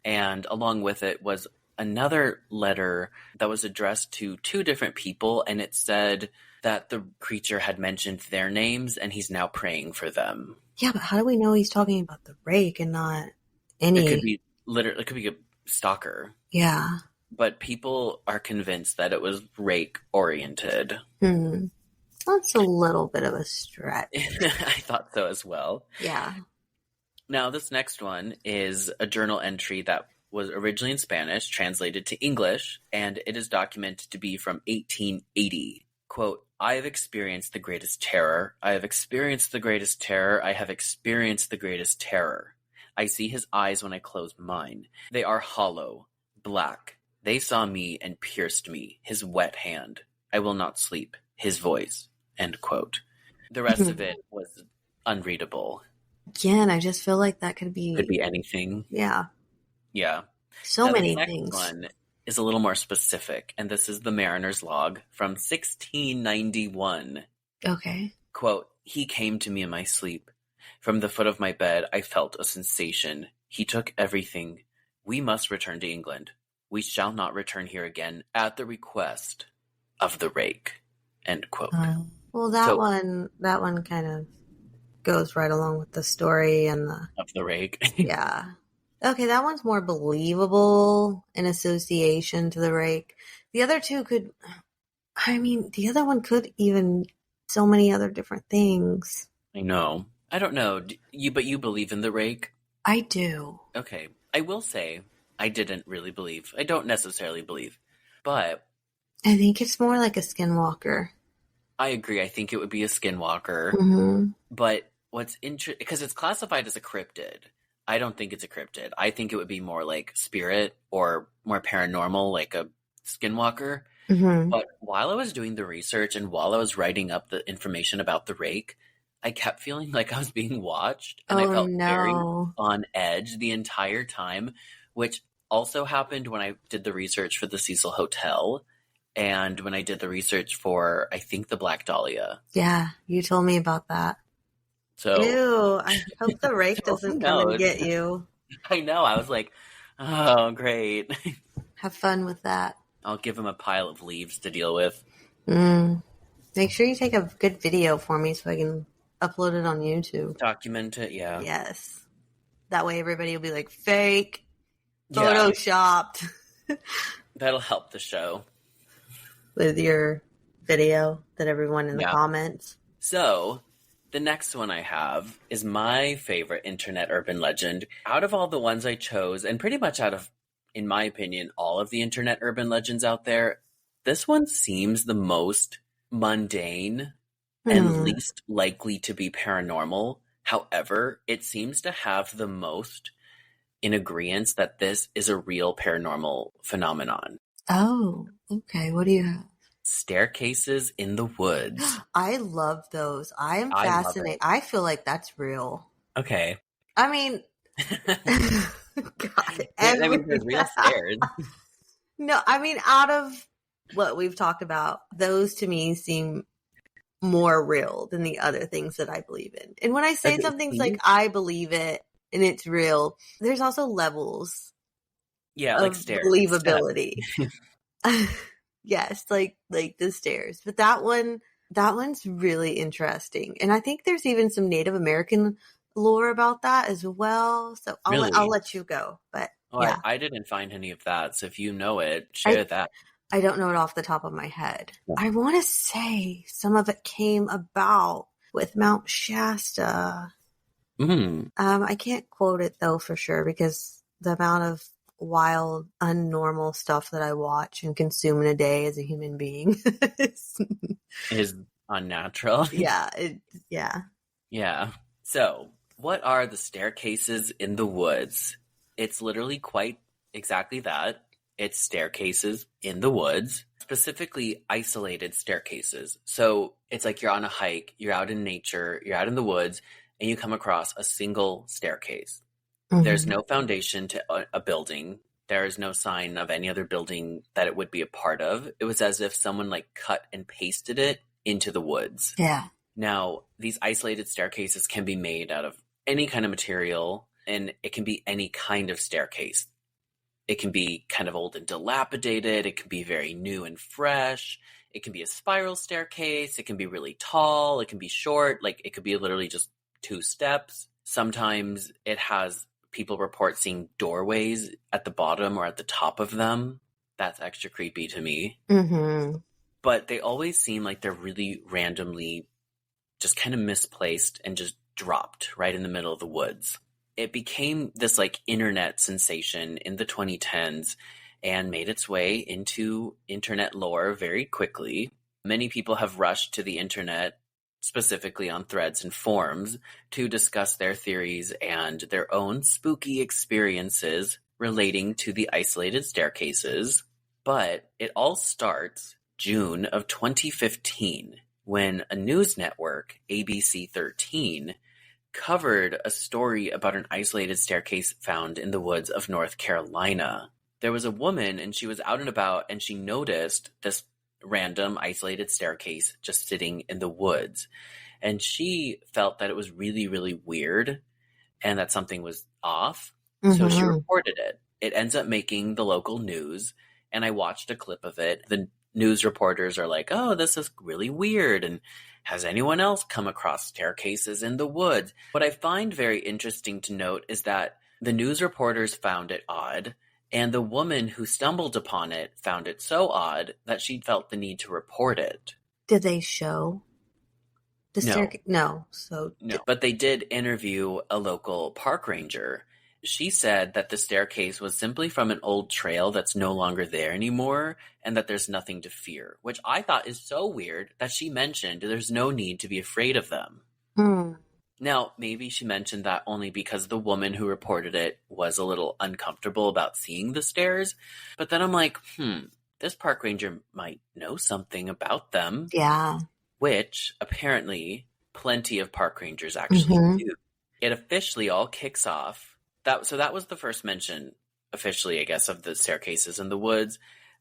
Speaker 1: and along with it was another letter that was addressed to two different people, and it said that the creature had mentioned their names and he's now praying for them.
Speaker 2: Yeah, but how do we know he's talking about the rake and not any...
Speaker 1: It could be a stalker.
Speaker 2: Yeah.
Speaker 1: But people are convinced that it was rake-oriented.
Speaker 2: That's a little bit of a stretch.
Speaker 1: I thought so as well.
Speaker 2: Yeah.
Speaker 1: Now, this next one is a journal entry that was originally in Spanish, translated to English, and it is documented to be from 1880. Quote, "I have experienced the greatest terror. I have experienced the greatest terror. I have experienced the greatest terror. I see his eyes when I close mine. They are hollow, black. They saw me and pierced me, his wet hand. I will not sleep. His voice." End quote. The rest of it was unreadable.
Speaker 2: Again, I just feel like that could be
Speaker 1: anything.
Speaker 2: Yeah.
Speaker 1: Yeah.
Speaker 2: So many
Speaker 1: the
Speaker 2: things.
Speaker 1: Next one is a little more specific, and this is the mariner's log from 1691.
Speaker 2: Okay.
Speaker 1: Quote, "He came to me in my sleep. From the foot of my bed, I felt a sensation. He took everything. We must return to England. We shall not return here again at the request of the rake." End quote.
Speaker 2: Well, that one kind of goes right along with the story and the...
Speaker 1: Of the rake.
Speaker 2: Yeah. Okay, that one's more believable in association to the rake. The other two the other one could even so many other different things.
Speaker 1: I know. I don't know. But you believe in the rake?
Speaker 2: I do.
Speaker 1: Okay. I will say I didn't really believe. I don't necessarily believe. But
Speaker 2: I think it's more like a skinwalker.
Speaker 1: I agree. I think it would be a skinwalker.
Speaker 2: Mm-hmm.
Speaker 1: But what's interesting, because it's classified as a cryptid. I don't think it's a cryptid. I think it would be more like spirit or more paranormal, like a skinwalker.
Speaker 2: Mm-hmm.
Speaker 1: But while I was doing the research and while I was writing up the information about the rake, I kept feeling like I was being watched. And I felt very on edge the entire time, which also happened when I did the research for the Cecil Hotel. And when I did the research for, I think, the Black Dahlia.
Speaker 2: Yeah, you told me about that.
Speaker 1: So,
Speaker 2: ew, I hope the rake doesn't come and get you.
Speaker 1: I know. I was like, oh, great.
Speaker 2: Have fun with that.
Speaker 1: I'll give him a pile of leaves to deal with.
Speaker 2: Make sure you take a good video for me so I can upload it on YouTube.
Speaker 1: Document it, yeah.
Speaker 2: Yes. That way everybody will be like, fake.
Speaker 1: Yeah,
Speaker 2: photoshopped
Speaker 1: that'll help the show.
Speaker 2: with your video that everyone in the
Speaker 1: Yeah.
Speaker 2: comments.
Speaker 1: So, the next one I have is my favorite internet urban legend. Out of all the ones I chose, and pretty much out of, in my opinion, all of the internet urban legends out there, this one seems the most mundane and least likely to be paranormal. However, it seems to have the most in agreement that this is a real paranormal phenomenon.
Speaker 2: Oh, okay. What do you have?
Speaker 1: Staircases in the woods.
Speaker 2: I love those. I am
Speaker 1: I love
Speaker 2: fascinated.
Speaker 1: it.
Speaker 2: I feel like that's real.
Speaker 1: Okay.
Speaker 2: I mean, God,
Speaker 1: I mean, there's real stairs.
Speaker 2: No, I mean, out of what we've talked about, those to me seem more real than the other things that I believe in. And when I say
Speaker 1: Okay,
Speaker 2: something's
Speaker 1: see?
Speaker 2: like, I believe it and it's real, there's also levels
Speaker 1: Yeah, like
Speaker 2: of
Speaker 1: stairs, like steps.
Speaker 2: believability. Yes, like the stairs. But that one's really interesting. And I think there's even some Native American lore about that as well. So I'll
Speaker 1: Really?
Speaker 2: let you go. But
Speaker 1: Oh,
Speaker 2: yeah.
Speaker 1: I didn't find any of that. So if you know it,
Speaker 2: I
Speaker 1: share that.
Speaker 2: I don't know it off the top of my head.
Speaker 1: Yeah.
Speaker 2: I want to say some of it came about with Mount Shasta.
Speaker 1: Mm.
Speaker 2: I can't quote it though for sure because the amount of wild, unnormal stuff that I watch and consume in a day as a human being.
Speaker 1: Is unnatural.
Speaker 2: Yeah,
Speaker 1: Yeah. So, what are the staircases in the woods? It's literally quite exactly that. It's staircases in the woods, specifically isolated staircases. So, it's like you're on a hike, you're out in nature, you're out in the woods, and you come across a single staircase. There's no foundation to a building. There is no sign of any other building that it would be a part of. It was as if someone like cut and pasted it into the woods.
Speaker 2: Yeah.
Speaker 1: Now, these isolated staircases can be made out of any kind of material, and it can be any kind of staircase. It can be kind of old and dilapidated. It can be very new and fresh. It can be a spiral staircase. It can be really tall. It can be short. Like, it could be literally just 2 steps. Sometimes it has people report seeing doorways at the bottom or at the top of them. That's extra creepy to me.
Speaker 2: Mm-hmm.
Speaker 1: But they always seem like they're really randomly just kind of misplaced and just dropped right in the middle of the woods. It became this like internet sensation in the 2010s and made its way into internet lore very quickly. Many people have rushed to the internet, specifically on threads and forums, to discuss their theories and their own spooky experiences relating to the isolated staircases. But it all starts June of 2015 when a news network, ABC 13, covered a story about an isolated staircase found in the woods of North Carolina. There was a woman and she was out and about and she noticed this random isolated staircase just sitting in the woods. And she felt that it was really, really weird and that something was off. So she reported it. It ends up making the local news, and I watched a clip of it. The news reporters are like, oh, this is really weird. And has anyone else come across staircases in the woods? What I find very interesting to note is that the news reporters found it odd, and the woman who stumbled upon it found it so odd that she felt the need to report it.
Speaker 2: Did they show the staircase? No.
Speaker 1: No, but they did interview a local park ranger. She said that the staircase was simply from an old trail that's no longer there anymore and that there's nothing to fear, which I thought is so weird that she mentioned there's no need to be afraid of them. Now, maybe she mentioned that only because the woman who reported it was a little uncomfortable about seeing the stairs. But then I'm like, this park ranger might know something about them.
Speaker 2: Yeah.
Speaker 1: Which apparently plenty of park rangers actually do. It officially all kicks off. That was the first mention, officially, I guess, of the staircases in the woods.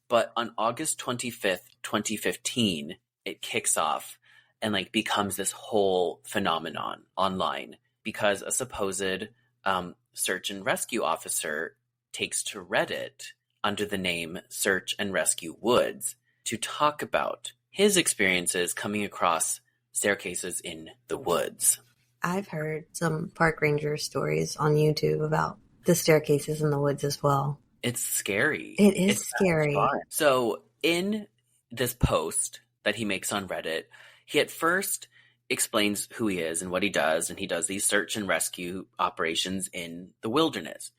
Speaker 1: But on August 25th, 2015, it kicks off and like becomes this whole phenomenon online because a supposed search and rescue officer takes to Reddit under the name Search and Rescue Woods to talk about his experiences coming across staircases in the woods.
Speaker 2: I've heard some park ranger stories on YouTube about the staircases in the woods as well.
Speaker 1: It's scary.
Speaker 2: It is
Speaker 1: It's
Speaker 2: scary.
Speaker 1: fun. So in this post that he makes on Reddit, he at first explains who he is and what he does, and he does these search and rescue operations in the wilderness.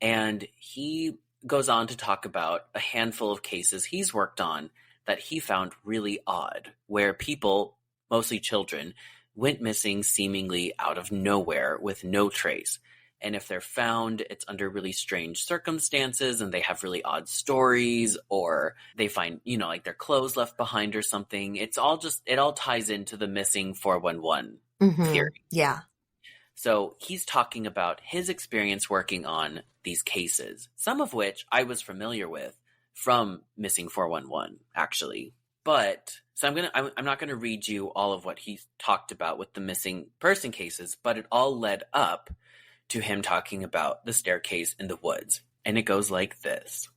Speaker 1: And he goes on to talk about a handful of cases he's worked on that he found really odd, where people, mostly children, went missing seemingly out of nowhere with no trace. And if they're found, it's under really strange circumstances and they have really odd stories, or they find, like their clothes left behind or something. It all ties into the missing 411 theory.
Speaker 2: Yeah.
Speaker 1: So he's talking about his experience working on these cases, some of which I was familiar with from Missing 411, actually. But so I'm not gonna read you all of what he talked about with the missing person cases, but it all led up to him talking about the staircase in the woods. And it goes like this.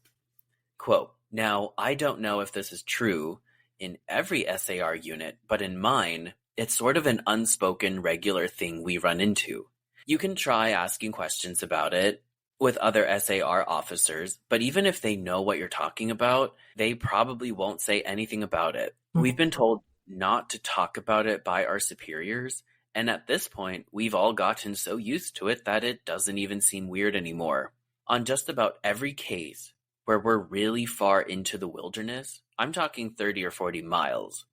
Speaker 1: Quote, "Now, I don't know if this is true in every SAR unit, but in mine, it's sort of an unspoken regular thing we run into. You can try asking questions about it with other SAR officers, but even if they know what you're talking about, they probably won't say anything about it. We've been told not to talk about it by our superiors, and at this point, we've all gotten so used to it that it doesn't even seem weird anymore. On just about every case where we're really far into the wilderness, I'm talking 30 or 40 miles,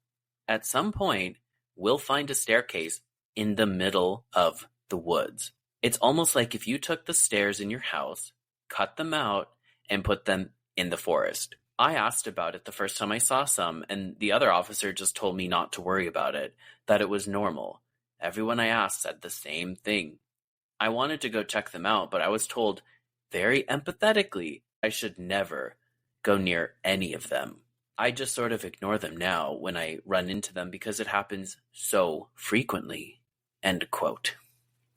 Speaker 1: at some point, we'll find a staircase in the middle of the woods. It's almost like if you took the stairs in your house, cut them out, and put them in the forest. I asked about it the first time I saw some, and the other officer just told me not to worry about it, that it was normal. Everyone I asked said the same thing. I wanted to go check them out, but I was told very empathetically I should never go near any of them. I just sort of ignore them now when I run into them because it happens so frequently." End quote.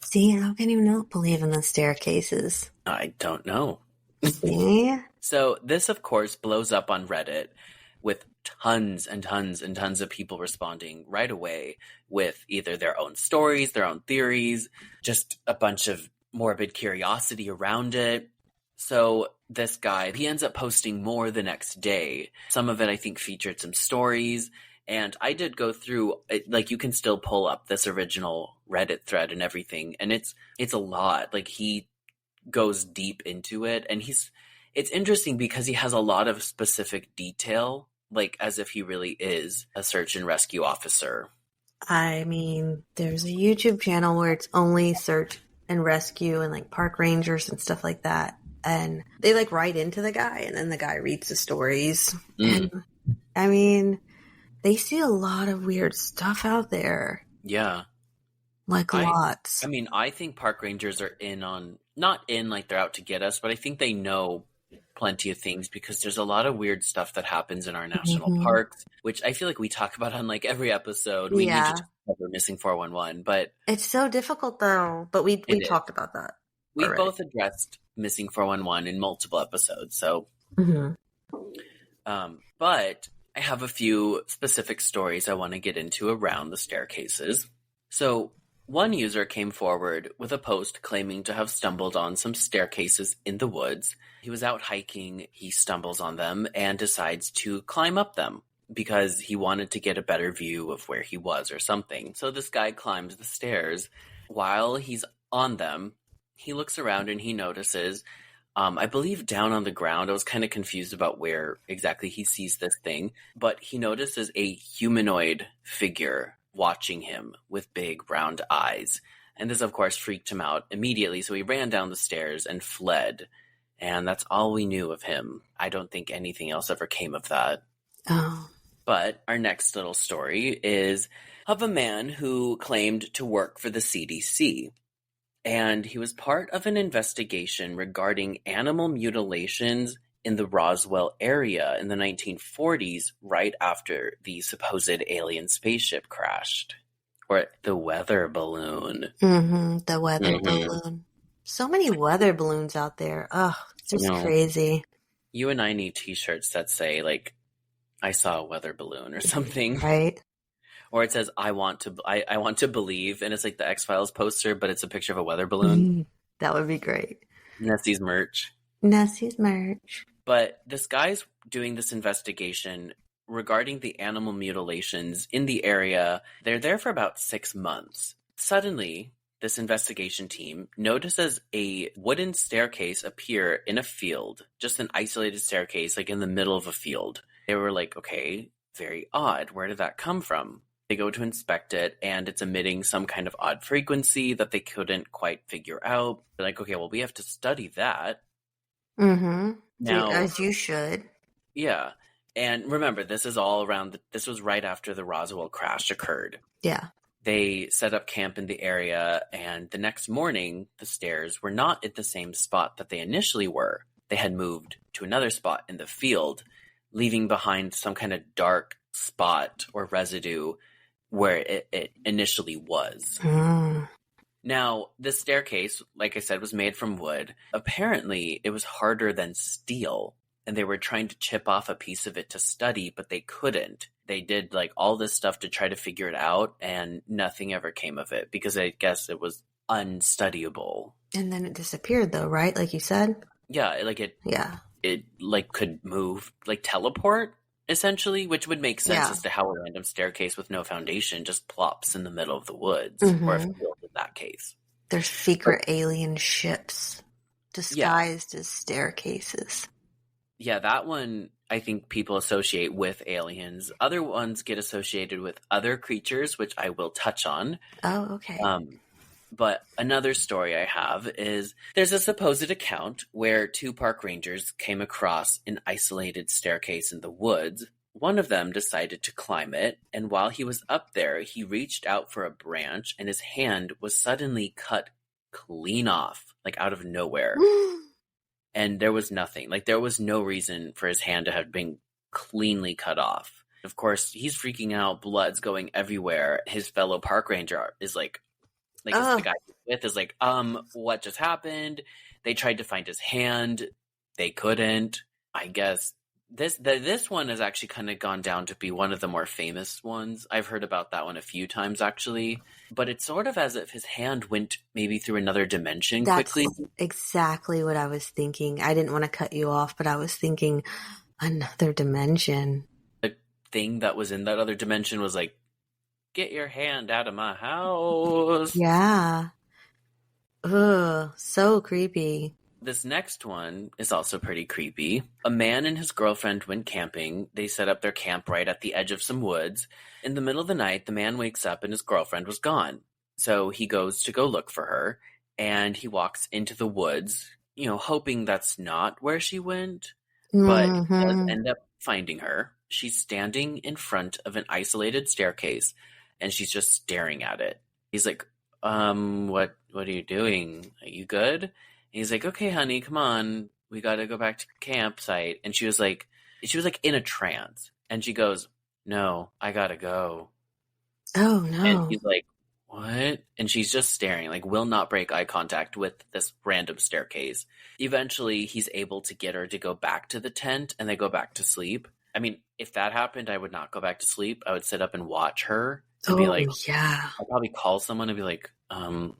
Speaker 2: See, how can you not believe in the staircases?
Speaker 1: I don't know.
Speaker 2: See?
Speaker 1: So this, of course, blows up on Reddit with tons and tons and tons of people responding right away with either their own stories, their own theories, just a bunch of morbid curiosity around it. So this guy, he ends up posting more the next day. Some of it, I think, featured some stories. And I did go through, like, you can still pull up this original Reddit thread and everything. And it's a lot. Like, he goes deep into it. And it's interesting because he has a lot of specific detail, like as if he really is a search and rescue officer.
Speaker 2: I mean, there's a YouTube channel where it's only search and rescue and like park rangers and stuff like that. And they like write into the guy and then the guy reads the stories. And I mean, they see a lot of weird stuff out there.
Speaker 1: Yeah.
Speaker 2: Like lots.
Speaker 1: I mean, I think park rangers are not in like they're out to get us, but I think they know plenty of things because there's a lot of weird stuff that happens in our national parks, which I feel like we talk about on like every episode. We need to talk about Missing 411, but
Speaker 2: it's so difficult though. But we talked about that.
Speaker 1: We both addressed Missing 411 in multiple episodes, so. But I have a few specific stories I want to get into around the staircases. So one user came forward with a post claiming to have stumbled on some staircases in the woods. He was out hiking, he stumbles on them, and decides to climb up them because he wanted to get a better view of where he was or something. So this guy climbs the stairs. While he's on them, he looks around and he notices, I believe down on the ground, I was kind of confused about where exactly he sees this thing, but he notices a humanoid figure watching him with big round eyes. And this, of course, freaked him out immediately, so he ran down the stairs and fled. And that's all we knew of him. I don't think anything else ever came of that.
Speaker 2: Oh.
Speaker 1: But our next little story is of a man who claimed to work for the CDC. And he was part of an investigation regarding animal mutilations in the Roswell area in the 1940s, right after the supposed alien spaceship crashed. Or the weather balloon.
Speaker 2: The weather balloon. So many weather balloons out there. Ugh, it's just crazy.
Speaker 1: You and I need t-shirts that say, like, I saw a weather balloon or something.
Speaker 2: Right?
Speaker 1: Or it says, I want to believe, and it's like the X-Files poster, but it's a picture of a weather balloon.
Speaker 2: That would be great.
Speaker 1: Nessie's merch.
Speaker 2: Nessie's merch.
Speaker 1: But this guy's doing this investigation regarding the animal mutilations in the area. They're there for about 6 months. Suddenly, this investigation team notices a wooden staircase appear in a field, just an isolated staircase, like in the middle of a field. They were like, okay, very odd. Where did that come from? They go to inspect it, and it's emitting some kind of odd frequency that they couldn't quite figure out. They're like, okay, well, we have to study that.
Speaker 2: Mm-hmm.
Speaker 1: Now,
Speaker 2: As you should.
Speaker 1: yeah. And remember, this is all around, this was right after the Roswell crash occurred.
Speaker 2: Yeah.
Speaker 1: They set up camp in the area, and the next morning, the stairs were not at the same spot that they initially were. They had moved to another spot in the field, leaving behind some kind of dark spot or residue where it initially was.
Speaker 2: Mm.
Speaker 1: Now, this staircase, like I said, was made from wood. Apparently, it was harder than steel, and they were trying to chip off a piece of it to study, but they couldn't. They did like all this stuff to try to figure it out, and nothing ever came of it because I guess it was unstudyable.
Speaker 2: And then it disappeared though, right? Like you said?
Speaker 1: Yeah, like it like could move, like teleport essentially, which would make sense as to how a random staircase with no foundation just plops in the middle of the woods, or a field in that case.
Speaker 2: There's secret alien ships disguised as staircases.
Speaker 1: Yeah, that one I think people associate with aliens. Other ones get associated with other creatures, which I will touch on.
Speaker 2: Oh, okay.
Speaker 1: But another story I have is there's a supposed account where 2 park rangers came across an isolated staircase in the woods. One of them decided to climb it, and while he was up there, he reached out for a branch, and his hand was suddenly cut clean off, like out of nowhere. And there was nothing. Like, there was no reason for his hand to have been cleanly cut off. Of course, he's freaking out. Blood's going everywhere. His fellow park ranger is like the guy he's with is like, what just happened? They tried to find his hand. They couldn't. I guess this one has actually kind of gone down to be one of the more famous ones. I've heard about that one a few times, actually. But it's sort of as if his hand went maybe through another dimension quickly.
Speaker 2: That's exactly what I was thinking. I didn't want to cut you off, but I was thinking another dimension.
Speaker 1: The thing that was in that other dimension was like, get your hand out of my house.
Speaker 2: Yeah. Ugh, so creepy.
Speaker 1: This next one is also pretty creepy. A man and his girlfriend went camping. They set up their camp right at the edge of some woods. In the middle of the night, the man wakes up and his girlfriend was gone. So he goes to go look for her, and he walks into the woods, hoping that's not where she went. But he does end up finding her. She's standing in front of an isolated staircase, and she's just staring at it. He's like, what are you doing? Are you good? And he's like, okay, honey, come on. We got to go back to campsite. And she was like in a trance. And she goes, no, I got to go.
Speaker 2: Oh, no.
Speaker 1: And he's like, what? And she's just staring, like will not break eye contact with this random staircase. Eventually, he's able to get her to go back to the tent, and they go back to sleep. I mean, if that happened, I would not go back to sleep. I would sit up and watch her. And be like,
Speaker 2: yeah.
Speaker 1: I'll probably call someone and be like,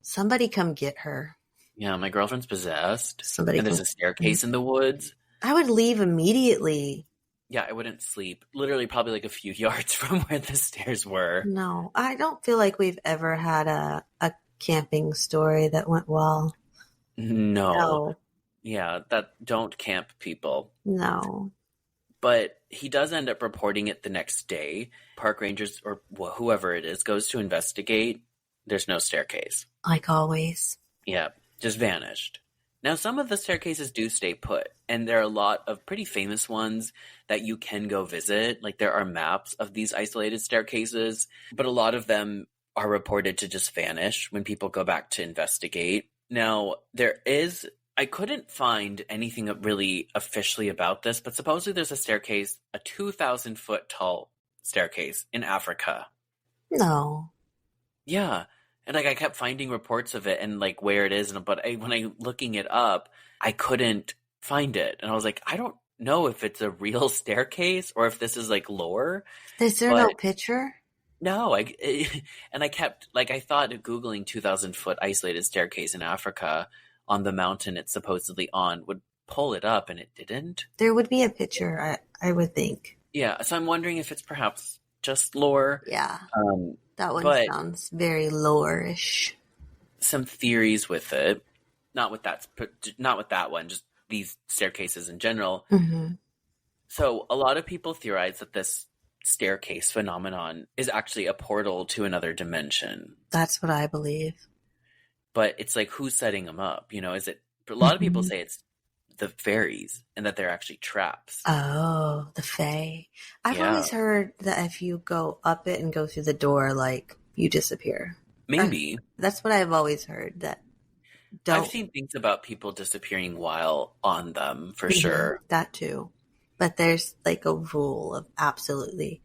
Speaker 2: somebody come get her.
Speaker 1: Yeah, my girlfriend's possessed.
Speaker 2: Somebody
Speaker 1: and there's a staircase in the woods.
Speaker 2: I would leave immediately.
Speaker 1: Yeah, I wouldn't sleep. Literally probably like a few yards from where the stairs were.
Speaker 2: No, I don't feel like we've ever had a camping story that went well.
Speaker 1: No. Yeah, don't camp, people.
Speaker 2: No.
Speaker 1: But he does end up reporting it the next day. Park rangers or whoever it is goes to investigate. There's no staircase.
Speaker 2: Like always.
Speaker 1: Yeah, just vanished. Now, some of the staircases do stay put, and there are a lot of pretty famous ones that you can go visit. Like, there are maps of these isolated staircases, but a lot of them are reported to just vanish when people go back to investigate. Now, I couldn't find anything really officially about this, but supposedly there's a staircase, a 2,000-foot tall staircase in Africa.
Speaker 2: No.
Speaker 1: Yeah. And I kept finding reports of it and where it is, but when I looking it up, I couldn't find it. And I was like, I don't know if it's a real staircase or if this is lore.
Speaker 2: Is there no picture?
Speaker 1: No, I thought of Googling 2,000-foot isolated staircase in Africa on the mountain it's supposedly on would pull it up, and it didn't.
Speaker 2: There would be a picture, I would think.
Speaker 1: Yeah, so I'm wondering if it's perhaps just lore.
Speaker 2: Yeah. That one
Speaker 1: But
Speaker 2: sounds very lore-ish.
Speaker 1: some theories with it, not with that one, just these staircases in general.
Speaker 2: Mm-hmm.
Speaker 1: So a lot of people theorize that this staircase phenomenon is actually a portal to another dimension.
Speaker 2: That's what I believe.
Speaker 1: But it's like, who's setting them up? Is it? A lot of people say it's the fairies and that they're actually traps.
Speaker 2: Oh, the fae. I've always heard that if you go up it and go through the door, like, you disappear.
Speaker 1: Maybe.
Speaker 2: That's what I've always heard.
Speaker 1: I've seen things about people disappearing while on them, for sure.
Speaker 2: That too. But there's like a rule of absolutely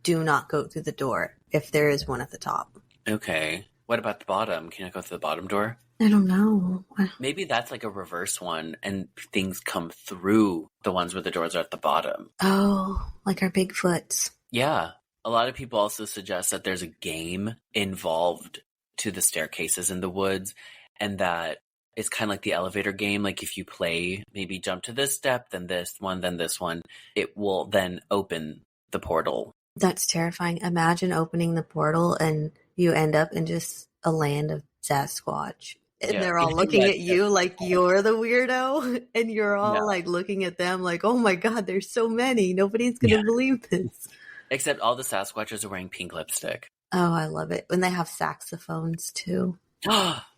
Speaker 2: do not go through the door if there is one at the top.
Speaker 1: Okay. What about the bottom? Can I go through the bottom door?
Speaker 2: I don't know.
Speaker 1: Maybe that's like a reverse one and things come through the ones where the doors are at the bottom.
Speaker 2: Oh, like our Bigfoots.
Speaker 1: Yeah. A lot of people also suggest that there's a game involved to the staircases in the woods, and that it's kind of like the elevator game. Like if you play, maybe jump to this step, then this one, it will then open the portal.
Speaker 2: That's terrifying. Imagine opening the portal and you end up in just a land of Sasquatch. And they're all looking at you like you're the weirdo. And you're all like looking at them like, oh my God, there's so many. Nobody's going to believe this.
Speaker 1: Except all the Sasquatches are wearing pink lipstick.
Speaker 2: Oh, I love it. When they have saxophones too.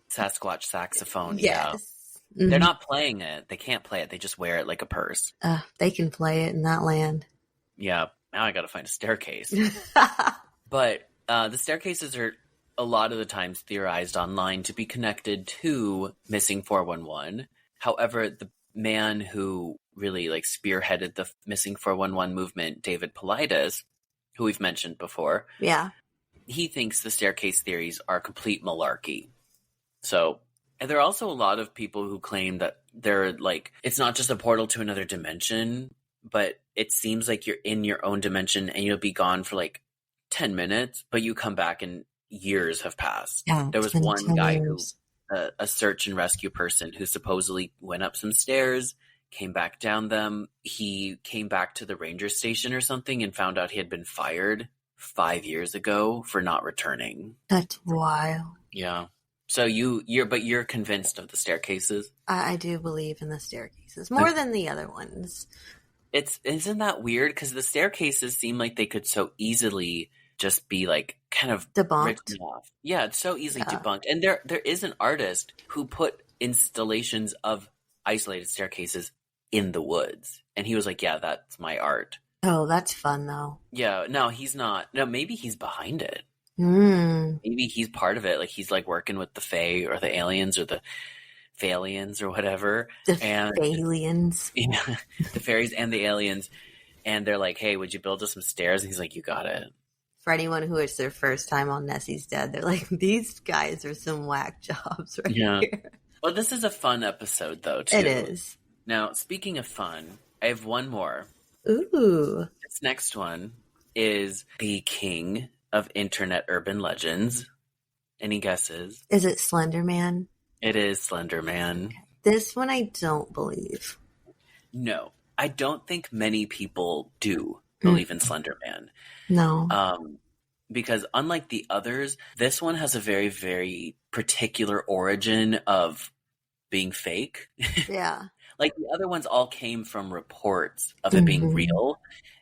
Speaker 1: Sasquatch saxophone.
Speaker 2: Yes.
Speaker 1: Yeah. Mm-hmm. They're not playing it. They can't play it. They just wear it like a purse.
Speaker 2: They can play it in that land.
Speaker 1: Yeah. Now I got to find a staircase. But the staircases are a lot of the times theorized online to be connected to Missing 411. However, the man who really like spearheaded the Missing 411 movement, David Paulides, who we've mentioned before.
Speaker 2: Yeah.
Speaker 1: He thinks the staircase theories are complete malarkey. So, and there are also a lot of people who claim that they're like, it's not just a portal to another dimension, but it seems like you're in your own dimension and you'll be gone for like 10 minutes, but you come back and years have passed.
Speaker 2: Yeah,
Speaker 1: there was one guy who, a search and rescue person who supposedly went up some stairs, came back down them. He came back to the ranger station or something and found out he had been fired 5 years ago for not returning.
Speaker 2: That's wild.
Speaker 1: Yeah. So you're convinced of the staircases?
Speaker 2: I do believe in the staircases more than the other ones.
Speaker 1: Isn't that weird? Because the staircases seem like they could so easily just be like kind of
Speaker 2: debunked.
Speaker 1: Written off. Yeah, it's so easily debunked. And there is an artist who put installations of isolated staircases in the woods, and he was like, "Yeah, that's my art."
Speaker 2: Oh, that's fun though.
Speaker 1: Yeah, no, he's not. No, maybe he's behind it. Maybe he's part of it. Like he's like working with the Fae or the aliens or the Phalians or whatever.
Speaker 2: The aliens.
Speaker 1: Yeah, the fairies and the aliens. And they're like, "Hey, would you build us some stairs?" And he's like, "You got it."
Speaker 2: For anyone who it's their first time on Nessie's Dead, they're like, these guys are some whack jobs here.
Speaker 1: Well, this is a fun episode, though, too.
Speaker 2: It is.
Speaker 1: Now, speaking of fun, I have one more.
Speaker 2: Ooh.
Speaker 1: This next one is the king of internet urban legends. Any guesses?
Speaker 2: Is it Slender Man?
Speaker 1: It is Slender Man.
Speaker 2: This one I don't believe.
Speaker 1: No, I don't think many people do believe in Slender Man.
Speaker 2: No.
Speaker 1: Because unlike the others, this one has a very, very particular origin of being fake.
Speaker 2: Yeah.
Speaker 1: Like the other ones all came from reports of it being real,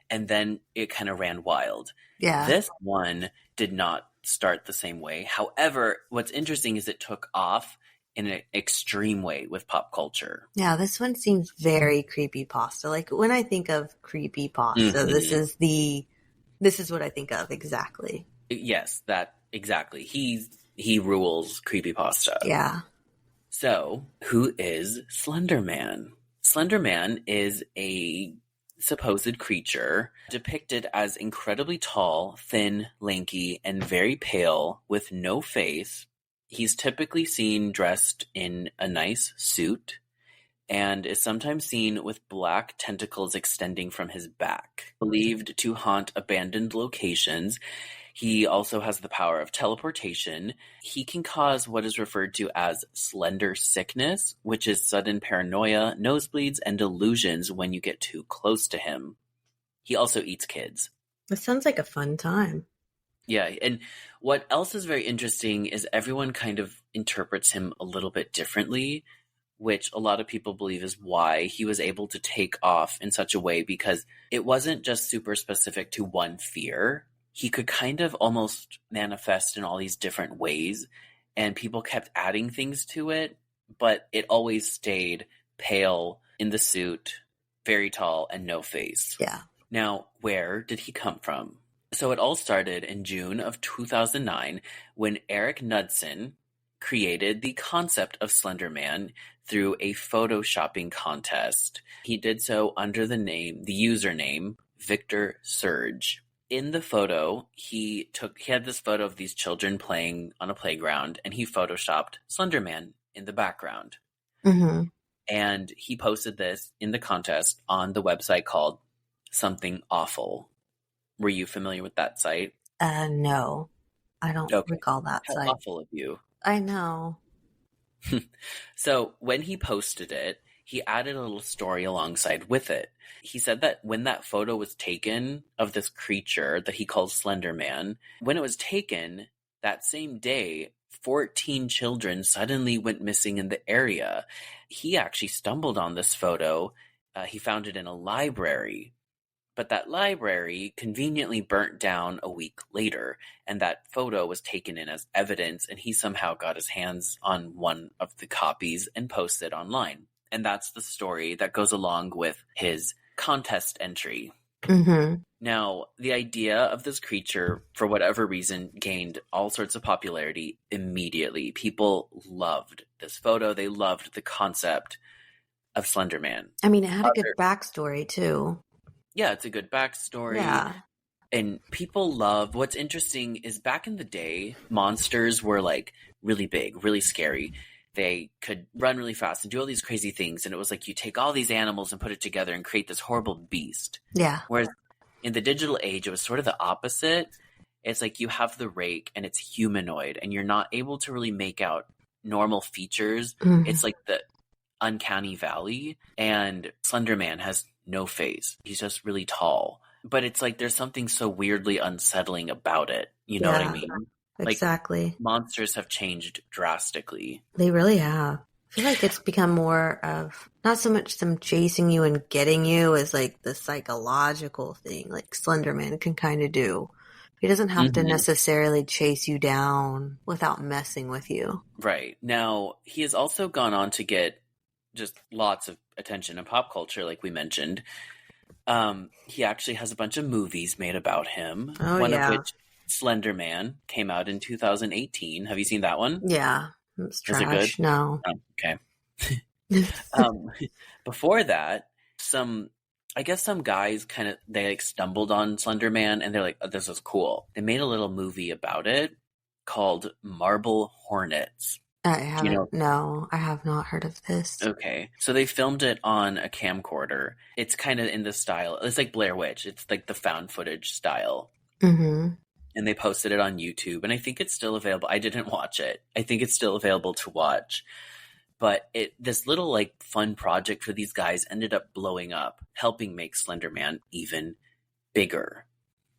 Speaker 1: and then it kind of ran wild.
Speaker 2: Yeah.
Speaker 1: This one did not start the same way. However, what's interesting is it took off in an extreme way with pop culture.
Speaker 2: Yeah, this one seems very creepypasta. Like when I think of creepypasta, this is what I think of exactly.
Speaker 1: Yes, that exactly. He rules creepypasta.
Speaker 2: Yeah.
Speaker 1: So, who is Slender Man? Slender Man is a supposed creature depicted as incredibly tall, thin, lanky, and very pale with no face. He's typically seen dressed in a nice suit, and is sometimes seen with black tentacles extending from his back. Believed to haunt abandoned locations, he also has the power of teleportation. He can cause what is referred to as slender sickness, which is sudden paranoia, nosebleeds, and delusions when you get too close to him. He also eats kids.
Speaker 2: That sounds like a fun time.
Speaker 1: Yeah, and what else is very interesting is everyone kind of interprets him a little bit differently, which a lot of people believe is why he was able to take off in such a way, because it wasn't just super specific to one fear. He could kind of almost manifest in all these different ways, and people kept adding things to it, but it always stayed pale in the suit, very tall, and no face.
Speaker 2: Yeah.
Speaker 1: Now, where did he come from? So it all started in June of 2009 when Eric Knudsen created the concept of Slender Man through a photoshopping contest. He did so under the username Victor Surge. In the photo, he had this photo of these children playing on a playground, and he photoshopped Slender Man in the background.
Speaker 2: Mm-hmm.
Speaker 1: And he posted this in the contest on the website called Something Awful. Were you familiar with that site?
Speaker 2: No. I don't recall that
Speaker 1: How
Speaker 2: site.
Speaker 1: awful of you.
Speaker 2: I know.
Speaker 1: So when he posted it, he added a little story alongside with it. He said that when that photo was taken of this creature that he calls Slender Man, when it was taken that same day, 14 children suddenly went missing in the area. He actually stumbled on this photo. He found it in a library. But that library conveniently burnt down a week later, and that photo was taken in as evidence, and he somehow got his hands on one of the copies and posted online. And that's the story that goes along with his contest entry.
Speaker 2: Mm-hmm.
Speaker 1: Now, the idea of this creature, for whatever reason, gained all sorts of popularity immediately. People loved this photo. They loved the concept of Slender Man.
Speaker 2: I mean, it had a good backstory, too.
Speaker 1: Yeah, it's a good backstory.
Speaker 2: Yeah.
Speaker 1: And people love, what's interesting is back in the day, monsters were like really big, really scary. They could run really fast and do all these crazy things. And it was like you take all these animals and put it together and create this horrible beast.
Speaker 2: Yeah.
Speaker 1: Whereas in the digital age, it was sort of the opposite. It's like you have the rake and it's humanoid and you're not able to really make out normal features.
Speaker 2: Mm-hmm.
Speaker 1: It's like the uncanny valley, and Slender Man has no face. He's just really tall. But it's like there's something so weirdly unsettling about it. You know what I mean?
Speaker 2: Exactly.
Speaker 1: Like, monsters have changed drastically.
Speaker 2: They really have. I feel like it's become more of not so much them chasing you and getting you as like the psychological thing like Slender Man can kind of do. He doesn't have to necessarily chase you down without messing with you.
Speaker 1: Right. Now, he has also gone on to get just lots of attention in pop culture, like we mentioned. He actually has a bunch of movies made about him. One of which, Slender Man, came out in 2018. Have you seen that one?
Speaker 2: Yeah. It's trash.
Speaker 1: Is it good?
Speaker 2: No.
Speaker 1: Oh, okay. Before that, some guys they like stumbled on Slender Man and they're like, oh, this is cool. They made a little movie about it called Marble Hornets.
Speaker 2: I haven't. No, I have not heard of this.
Speaker 1: Okay. So they filmed it on a camcorder. It's kind of in the style. It's like Blair Witch. It's like the found footage style.
Speaker 2: Mm-hmm.
Speaker 1: And they posted it on YouTube. And I think it's still available. I didn't watch it. I think it's still available to watch. But this little like fun project for these guys ended up blowing up, helping make Slender Man even bigger.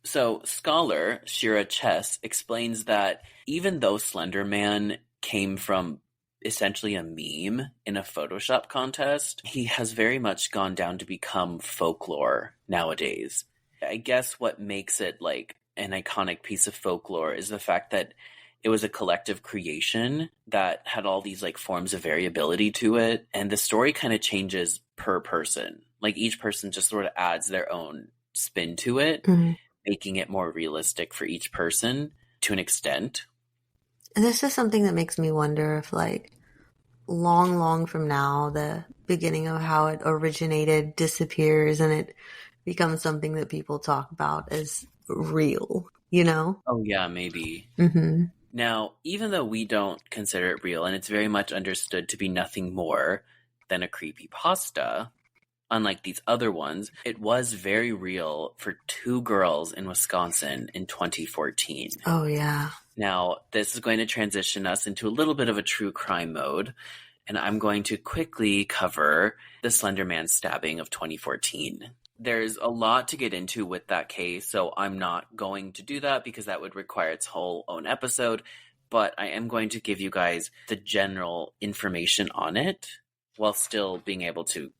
Speaker 1: So scholar Shira Chess explains that even though Slender Man came from essentially a meme in a Photoshop contest, he has very much gone down to become folklore nowadays. I guess what makes it like an iconic piece of folklore is the fact that it was a collective creation that had all these like forms of variability to it, and the story kind of changes per person. Like each person just sort of adds their own spin to it, making it more realistic for each person to an extent.
Speaker 2: And this is something that makes me wonder if like long from now, the beginning of how it originated disappears and it becomes something that people talk about as real, you know?
Speaker 1: Oh yeah, maybe. Now, even though we don't consider it real and it's very much understood to be nothing more than a creepypasta. Unlike these other ones, it was very real for two girls in Wisconsin in 2014.
Speaker 2: Oh, yeah.
Speaker 1: Now, this is going to transition us into a little bit of a true crime mode, and I'm going to quickly cover the Slender Man stabbing of 2014. There's a lot to get into with that case, so I'm not going to do that because that would require its whole own episode, but I am going to give you guys the general information on it while still being able to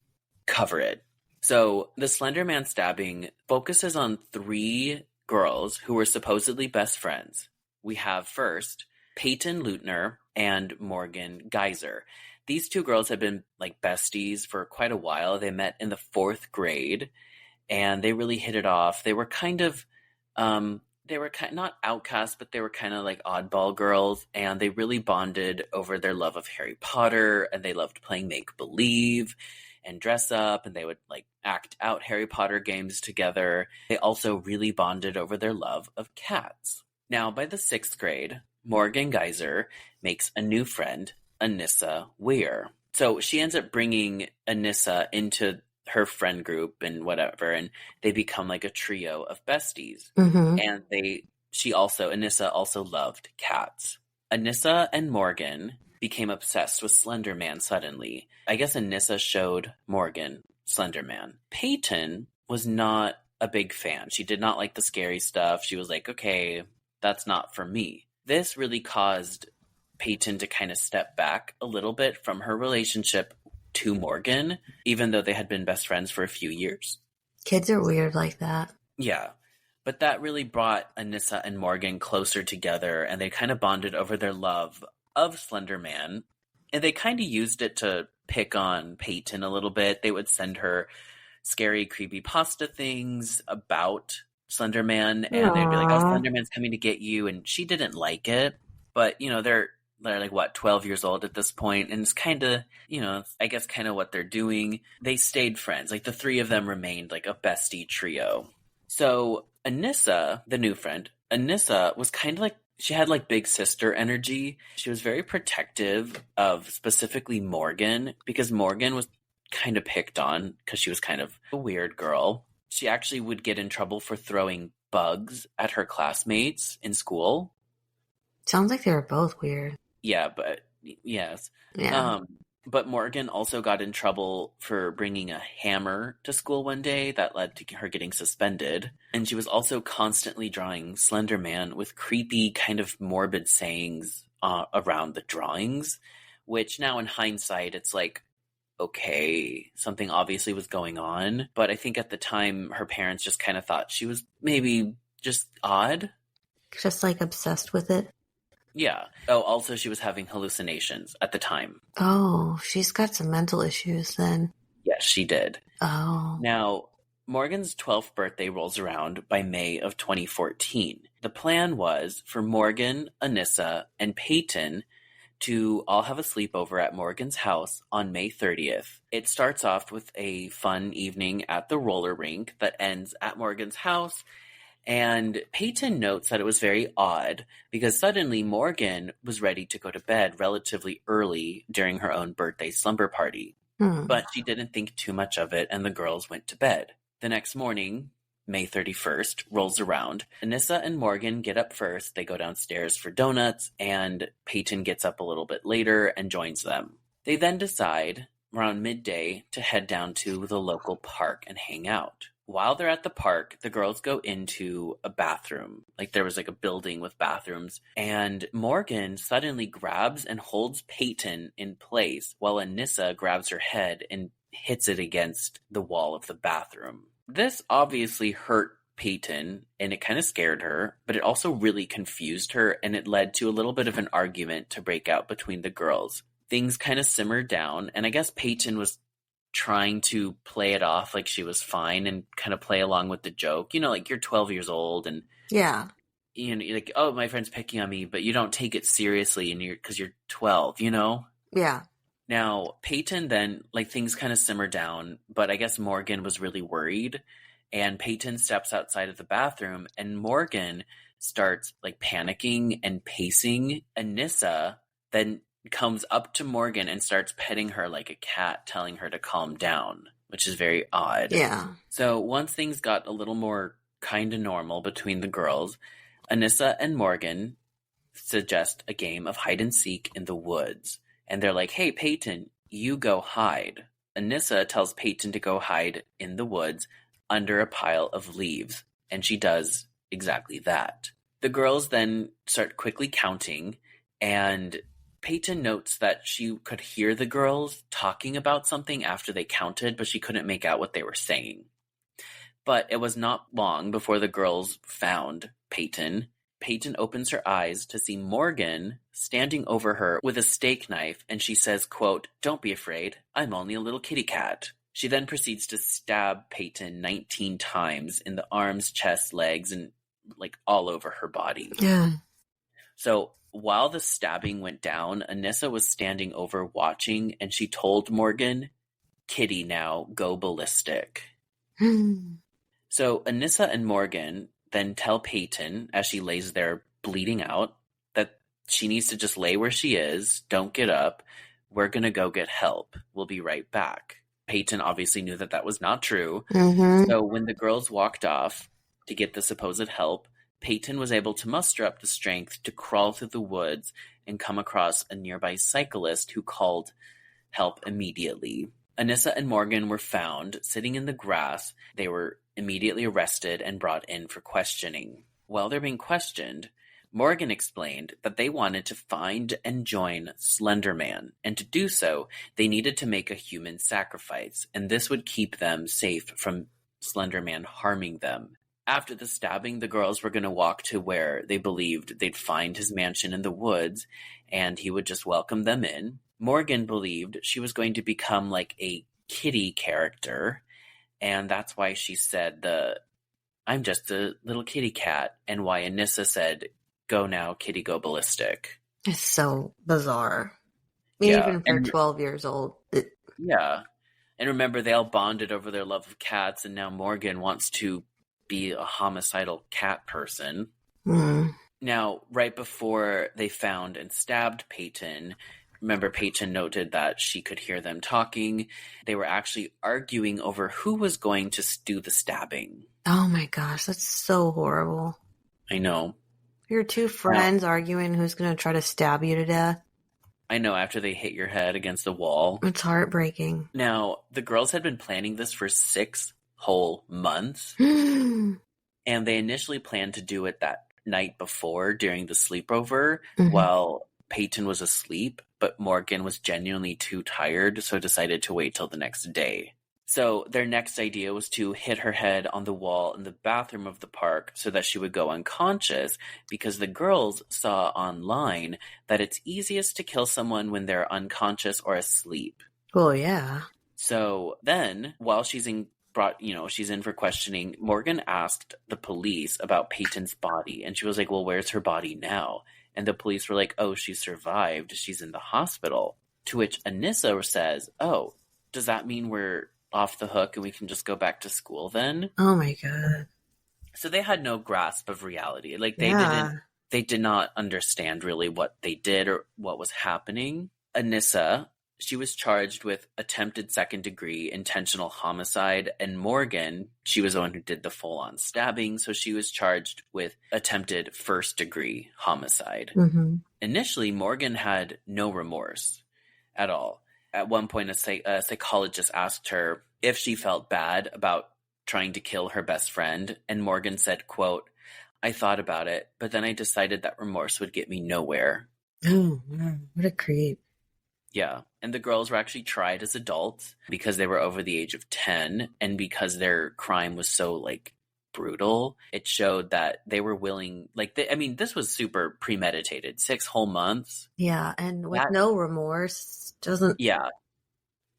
Speaker 1: cover it. So the Slender Man stabbing focuses on three girls who were supposedly best friends. We have first Peyton Leutner and Morgan Geyser. These two girls had been like besties for quite a while. They met in the 4th grade and they really hit it off. They were kind of not outcasts, but they were kind of like oddball girls, and they really bonded over their love of Harry Potter, and they loved playing make-believe and dress up, and they would like act out Harry Potter games together. They also really bonded over their love of cats. Now, by the 6th grade, Morgan Geyser makes a new friend, Anissa Weir. So she ends up bringing Anissa into her friend group and whatever, and they become like a trio of besties.
Speaker 2: Mm-hmm.
Speaker 1: And Anissa also loved cats. Anissa and Morgan became obsessed with Slender Man suddenly. I guess Anissa showed Morgan Slender Man. Peyton was not a big fan. She did not like the scary stuff. She was like, okay, that's not for me. This really caused Peyton to kind of step back a little bit from her relationship to Morgan, even though they had been best friends for a few years.
Speaker 2: Kids are weird like that.
Speaker 1: Yeah. But that really brought Anissa and Morgan closer together, and they kind of bonded over their love of Slender Man. And they kind of used it to pick on Peyton a little bit. They would send her scary, creepypasta things about Slender Man, and they'd be like, oh, Slender Man's coming to get you. And she didn't like it. But, you know, they're like, what, 12 years old at this point, and it's kind of, you know, I guess kind of what they're doing. They stayed friends. Like, the three of them remained like a bestie trio. So Anissa, the new friend, Anissa was kind of like, she had like big sister energy. She was very protective of specifically Morgan, because Morgan was kind of picked on because she was kind of a weird girl. She actually would get in trouble for throwing bugs at her classmates in school.
Speaker 2: Sounds like they were both weird.
Speaker 1: Yeah, but yes.
Speaker 2: Yeah.
Speaker 1: But Morgan also got in trouble for bringing a hammer to school one day that led to her getting suspended. And she was also constantly drawing Slender Man with creepy, kind of morbid sayings around the drawings, which now in hindsight, it's like, okay, something obviously was going on. But I think at the time, her parents just kind of thought she was maybe just odd.
Speaker 2: Just like obsessed with it.
Speaker 1: Yeah. Oh, also she was having hallucinations at the time.
Speaker 2: Oh, she's got some mental issues then.
Speaker 1: Yes, she did.
Speaker 2: Oh.
Speaker 1: Now, Morgan's 12th birthday rolls around by May of 2014. The plan was for Morgan, Anissa, and Peyton to all have a sleepover at Morgan's house on May 30th. It starts off with a fun evening at the roller rink that ends at Morgan's house. And Peyton notes that it was very odd because suddenly Morgan was ready to go to bed relatively early during her own birthday slumber party. But she didn't think too much of it, and the girls went to bed. The next morning, May 31st, rolls around. Anissa and Morgan get up first. They go downstairs for donuts, and Peyton gets up a little bit later and joins them. They then decide, around midday, to head down to the local park and hang out. While they're at the park, the girls go into a bathroom. Like, there was like a building with bathrooms. And Morgan suddenly grabs and holds Peyton in place while Anissa grabs her head and hits it against the wall of the bathroom. This obviously hurt Peyton, and it kind of scared her, but it also really confused her, and it led to a little bit of an argument to break out between the girls. Things kind of simmered down, and I guess Peyton was trying to play it off like she was fine and kind of play along with the joke. You know, like, you're 12 years old and
Speaker 2: yeah,
Speaker 1: you know, you're like, oh, my friend's picking on me, but you don't take it seriously and because you're 12, you know?
Speaker 2: Yeah.
Speaker 1: Now, Peyton then, like, things kind of simmer down, but I guess Morgan was really worried, and Peyton steps outside of the bathroom, and Morgan starts like panicking and pacing. Anissa then comes up to Morgan and starts petting her like a cat, telling her to calm down, which is very odd.
Speaker 2: Yeah.
Speaker 1: So once things got a little more kind of normal between the girls, Anissa and Morgan suggest a game of hide and seek in the woods. And they're like, hey, Peyton, you go hide. Anissa tells Peyton to go hide in the woods under a pile of leaves. And she does exactly that. The girls then start quickly counting, and Peyton notes that she could hear the girls talking about something after they counted, but she couldn't make out what they were saying. But it was not long before the girls found Peyton. Peyton opens her eyes to see Morgan standing over her with a steak knife, and she says, quote, "Don't be afraid, I'm only a little kitty cat." She then proceeds to stab Peyton 19 times in the arms, chest, legs, and like all over her body.
Speaker 2: Yeah.
Speaker 1: So while the stabbing went down, Anissa was standing over watching, and she told Morgan, "Kitty, now go ballistic." So Anissa and Morgan then tell Peyton, as she lays there bleeding out, that she needs to just lay where she is, don't get up, we're gonna go get help, we'll be right back. Peyton obviously knew that that was not true. So when the girls walked off to get the supposed help, Peyton was able to muster up the strength to crawl through the woods and come across a nearby cyclist who called help immediately. Anissa and Morgan were found sitting in the grass. They were immediately arrested and brought in for questioning. While they're being questioned, Morgan explained that they wanted to find and join Slender Man, and to do so, they needed to make a human sacrifice, and this would keep them safe from Slender Man harming them. After the stabbing, the girls were going to walk to where they believed they'd find his mansion in the woods, and he would just welcome them in. Morgan believed she was going to become like a kitty character, and that's why she said "I'm just a little kitty cat," and why Anissa said, "Go now, kitty, go ballistic."
Speaker 2: It's so bizarre. I mean, even for 12 years old.
Speaker 1: Yeah. And remember, they all bonded over their love of cats, and now Morgan wants to be a homicidal cat person. Now, right before they found and stabbed Peyton, remember Peyton noted that she could hear them talking. They were actually arguing over who was going to do the stabbing.
Speaker 2: Oh my gosh, that's so horrible.
Speaker 1: I know.
Speaker 2: Your two friends arguing who's going to try to stab you to death.
Speaker 1: I know, after they hit your head against a wall.
Speaker 2: It's heartbreaking.
Speaker 1: Now, the girls had been planning this for 6 whole months. And they initially planned to do it that night before during the sleepover while Peyton was asleep, but Morgan was genuinely too tired, so decided to wait till the next day. So their next idea was to hit her head on the wall in the bathroom of the park so that she would go unconscious, because the girls saw online that it's easiest to kill someone when they're unconscious or asleep.
Speaker 2: Well, yeah.
Speaker 1: So then, while she's in for questioning, Morgan asked the police about Peyton's body, and she was like, "Well, where's her body now?" And the police were like, "Oh, she survived. She's in the hospital." To which Anissa says, "Oh, does that mean we're off the hook and we can just go back to school then?"
Speaker 2: Oh my God.
Speaker 1: So they had no grasp of reality. Like they did not understand really what they did or what was happening. Anissa, she was charged with attempted second-degree intentional homicide, and Morgan, she was the one who did the full-on stabbing, so she was charged with attempted first-degree homicide. Initially, Morgan had no remorse at all. At one point, a psychologist asked her if she felt bad about trying to kill her best friend, and Morgan said, quote, "I thought about it, but then I decided that remorse would get me nowhere."
Speaker 2: Oh, man, what a creep.
Speaker 1: Yeah, and the girls were actually tried as adults because they were over the age of 10, and because their crime was so, brutal, it showed that they were willing, this was super premeditated. 6 whole months.
Speaker 2: Yeah, and with no remorse, doesn't...
Speaker 1: Yeah.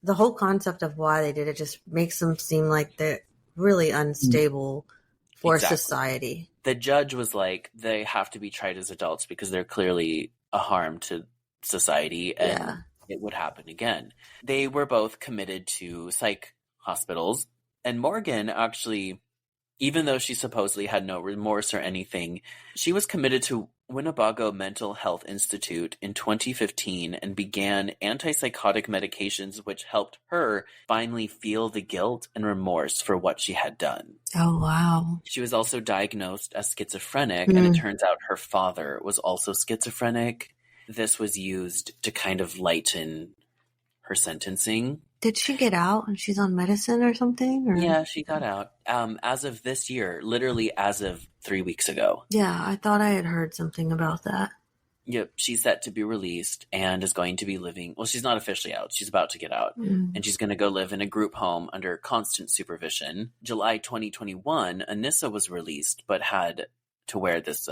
Speaker 2: The whole concept of why they did it just makes them seem like they're really unstable for society.
Speaker 1: The judge was like, they have to be tried as adults because they're clearly a harm to society, and it would happen again. They were both committed to psych hospitals, and Morgan actually Even though she supposedly had no remorse or anything, she was committed to Winnebago Mental Health Institute in 2015 and began antipsychotic medications which helped her finally feel the guilt and remorse for what she had done.
Speaker 2: Oh, wow.
Speaker 1: She was also diagnosed as schizophrenic, and it turns out her father was also schizophrenic. This was used to kind of lighten her sentencing.
Speaker 2: Did she get out and she's on medicine or something? Or?
Speaker 1: Yeah, she got out. As of this year, literally as of 3 weeks ago.
Speaker 2: Yeah, I thought I had heard something about that.
Speaker 1: Yep, she's set to be released and is going to be living. Well, she's not officially out. She's about to get out. And she's going to go live in a group home under constant supervision. July 2021, Anissa was released, but had to wear this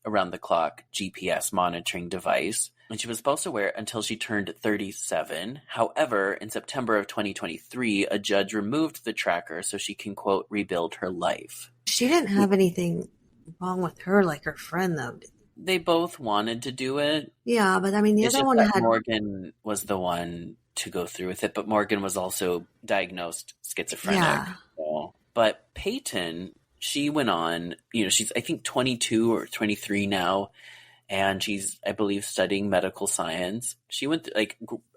Speaker 1: around-the-clock GPS monitoring device. And she was supposed to wear it until she turned 37. However, in September of 2023, a judge removed the tracker so she can, quote, rebuild her life.
Speaker 2: She didn't have anything wrong with her like her friend, though.
Speaker 1: They both wanted to do it.
Speaker 2: Yeah, but I mean, the other one had...
Speaker 1: Morgan was the one to go through with it, but Morgan was also diagnosed schizophrenic.
Speaker 2: Yeah.
Speaker 1: So. But Peyton, she went on, she's, I think, 22 or 23 now, and she's, I believe, studying medical science. She went,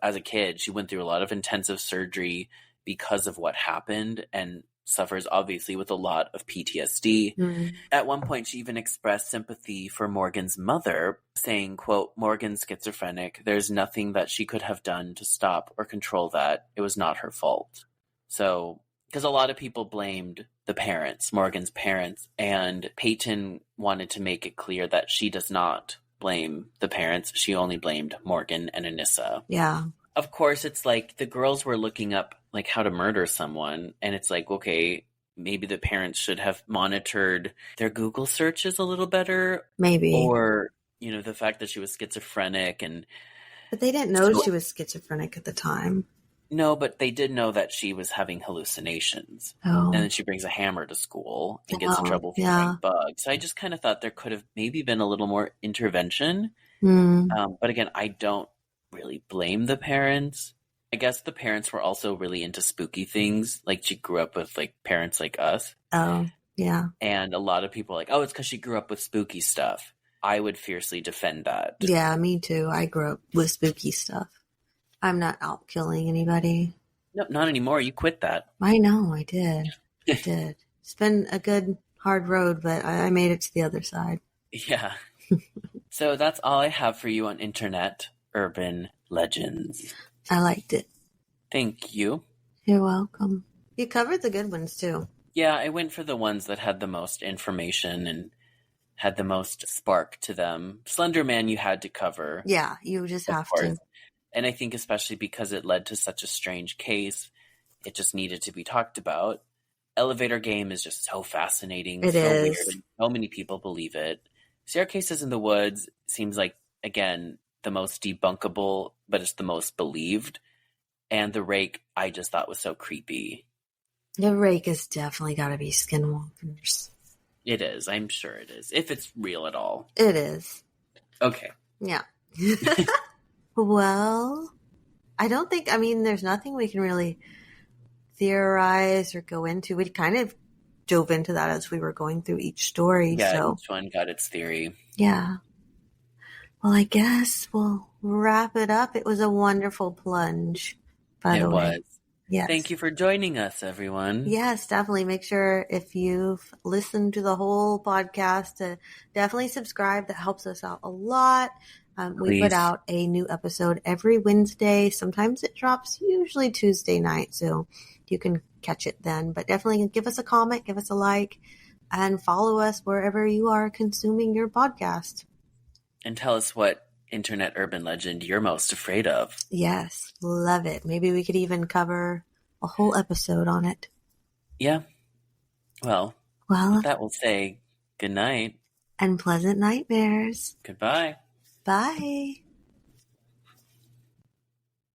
Speaker 1: as a kid, she went through a lot of intensive surgery because of what happened, and suffers obviously with a lot of PTSD. At one point, she even expressed sympathy for Morgan's mother, saying, quote, Morgan's schizophrenic. There's nothing that she could have done to stop or control that. It was not her fault. So, because a lot of people blamed the parents, Morgan's parents, and Peyton wanted to make it clear that she does not blame the parents. She only blamed Morgan and Anissa.
Speaker 2: Yeah.
Speaker 1: Of course, it's like the girls were looking up like how to murder someone, and it's like, okay, maybe the parents should have monitored their Google searches a little better.
Speaker 2: Maybe.
Speaker 1: Or, the fact that she was schizophrenic
Speaker 2: But they didn't know she was schizophrenic at the time.
Speaker 1: No, but they did know that she was having hallucinations.
Speaker 2: Oh.
Speaker 1: And then she brings a hammer to school and gets in trouble for throwing bugs. So I just kind of thought there could have maybe been a little more intervention. But again, I don't really blame the parents. I guess the parents were also really into spooky things. Like, she grew up with parents like us.
Speaker 2: Oh, yeah.
Speaker 1: And a lot of people are like, oh, it's because she grew up with spooky stuff. I would fiercely defend that.
Speaker 2: Yeah, me too. I grew up with spooky stuff. I'm not out killing anybody.
Speaker 1: No, not anymore. You quit that.
Speaker 2: I know, I did. I did. It's been a good, hard road, but I made it to the other side.
Speaker 1: Yeah. So that's all I have for you on Internet Urban Legends.
Speaker 2: I liked it.
Speaker 1: Thank you.
Speaker 2: You're welcome. You covered the good ones, too.
Speaker 1: Yeah, I went for the ones that had the most information and had the most spark to them. Slender Man you had to cover.
Speaker 2: Yeah, you just have to.
Speaker 1: And I think especially because it led to such a strange case, it just needed to be talked about. Elevator Game is just so fascinating.
Speaker 2: It is.
Speaker 1: Weird, and so many people believe it. Staircases in the Woods seems like, again, the most debunkable, but it's the most believed. And The Rake, I just thought was so creepy.
Speaker 2: The Rake has definitely got to be skinwalkers.
Speaker 1: It is. I'm sure it is. If it's real at all.
Speaker 2: It is.
Speaker 1: Okay.
Speaker 2: Yeah. Well, I don't think, there's nothing we can really theorize or go into. We kind of dove into that as we were going through each story.
Speaker 1: Yeah,
Speaker 2: so.
Speaker 1: Each one got its theory.
Speaker 2: Yeah. Well, I guess we'll wrap it up. It was a wonderful plunge, by the way. It was. Yes.
Speaker 1: Thank you for joining us, everyone.
Speaker 2: Yes, definitely. Make sure if you've listened to the whole podcast to definitely subscribe. That helps us out a lot. We put out a new episode every Wednesday. Sometimes it drops, usually Tuesday night, so you can catch it then. But definitely give us a comment, give us a like, and follow us wherever you are consuming your podcast.
Speaker 1: And tell us what Internet Urban Legend you're most afraid of.
Speaker 2: Yes, love it. Maybe we could even cover a whole episode on it.
Speaker 1: Yeah. Well, with that we'll say good night.
Speaker 2: And pleasant nightmares.
Speaker 1: Goodbye.
Speaker 2: Bye.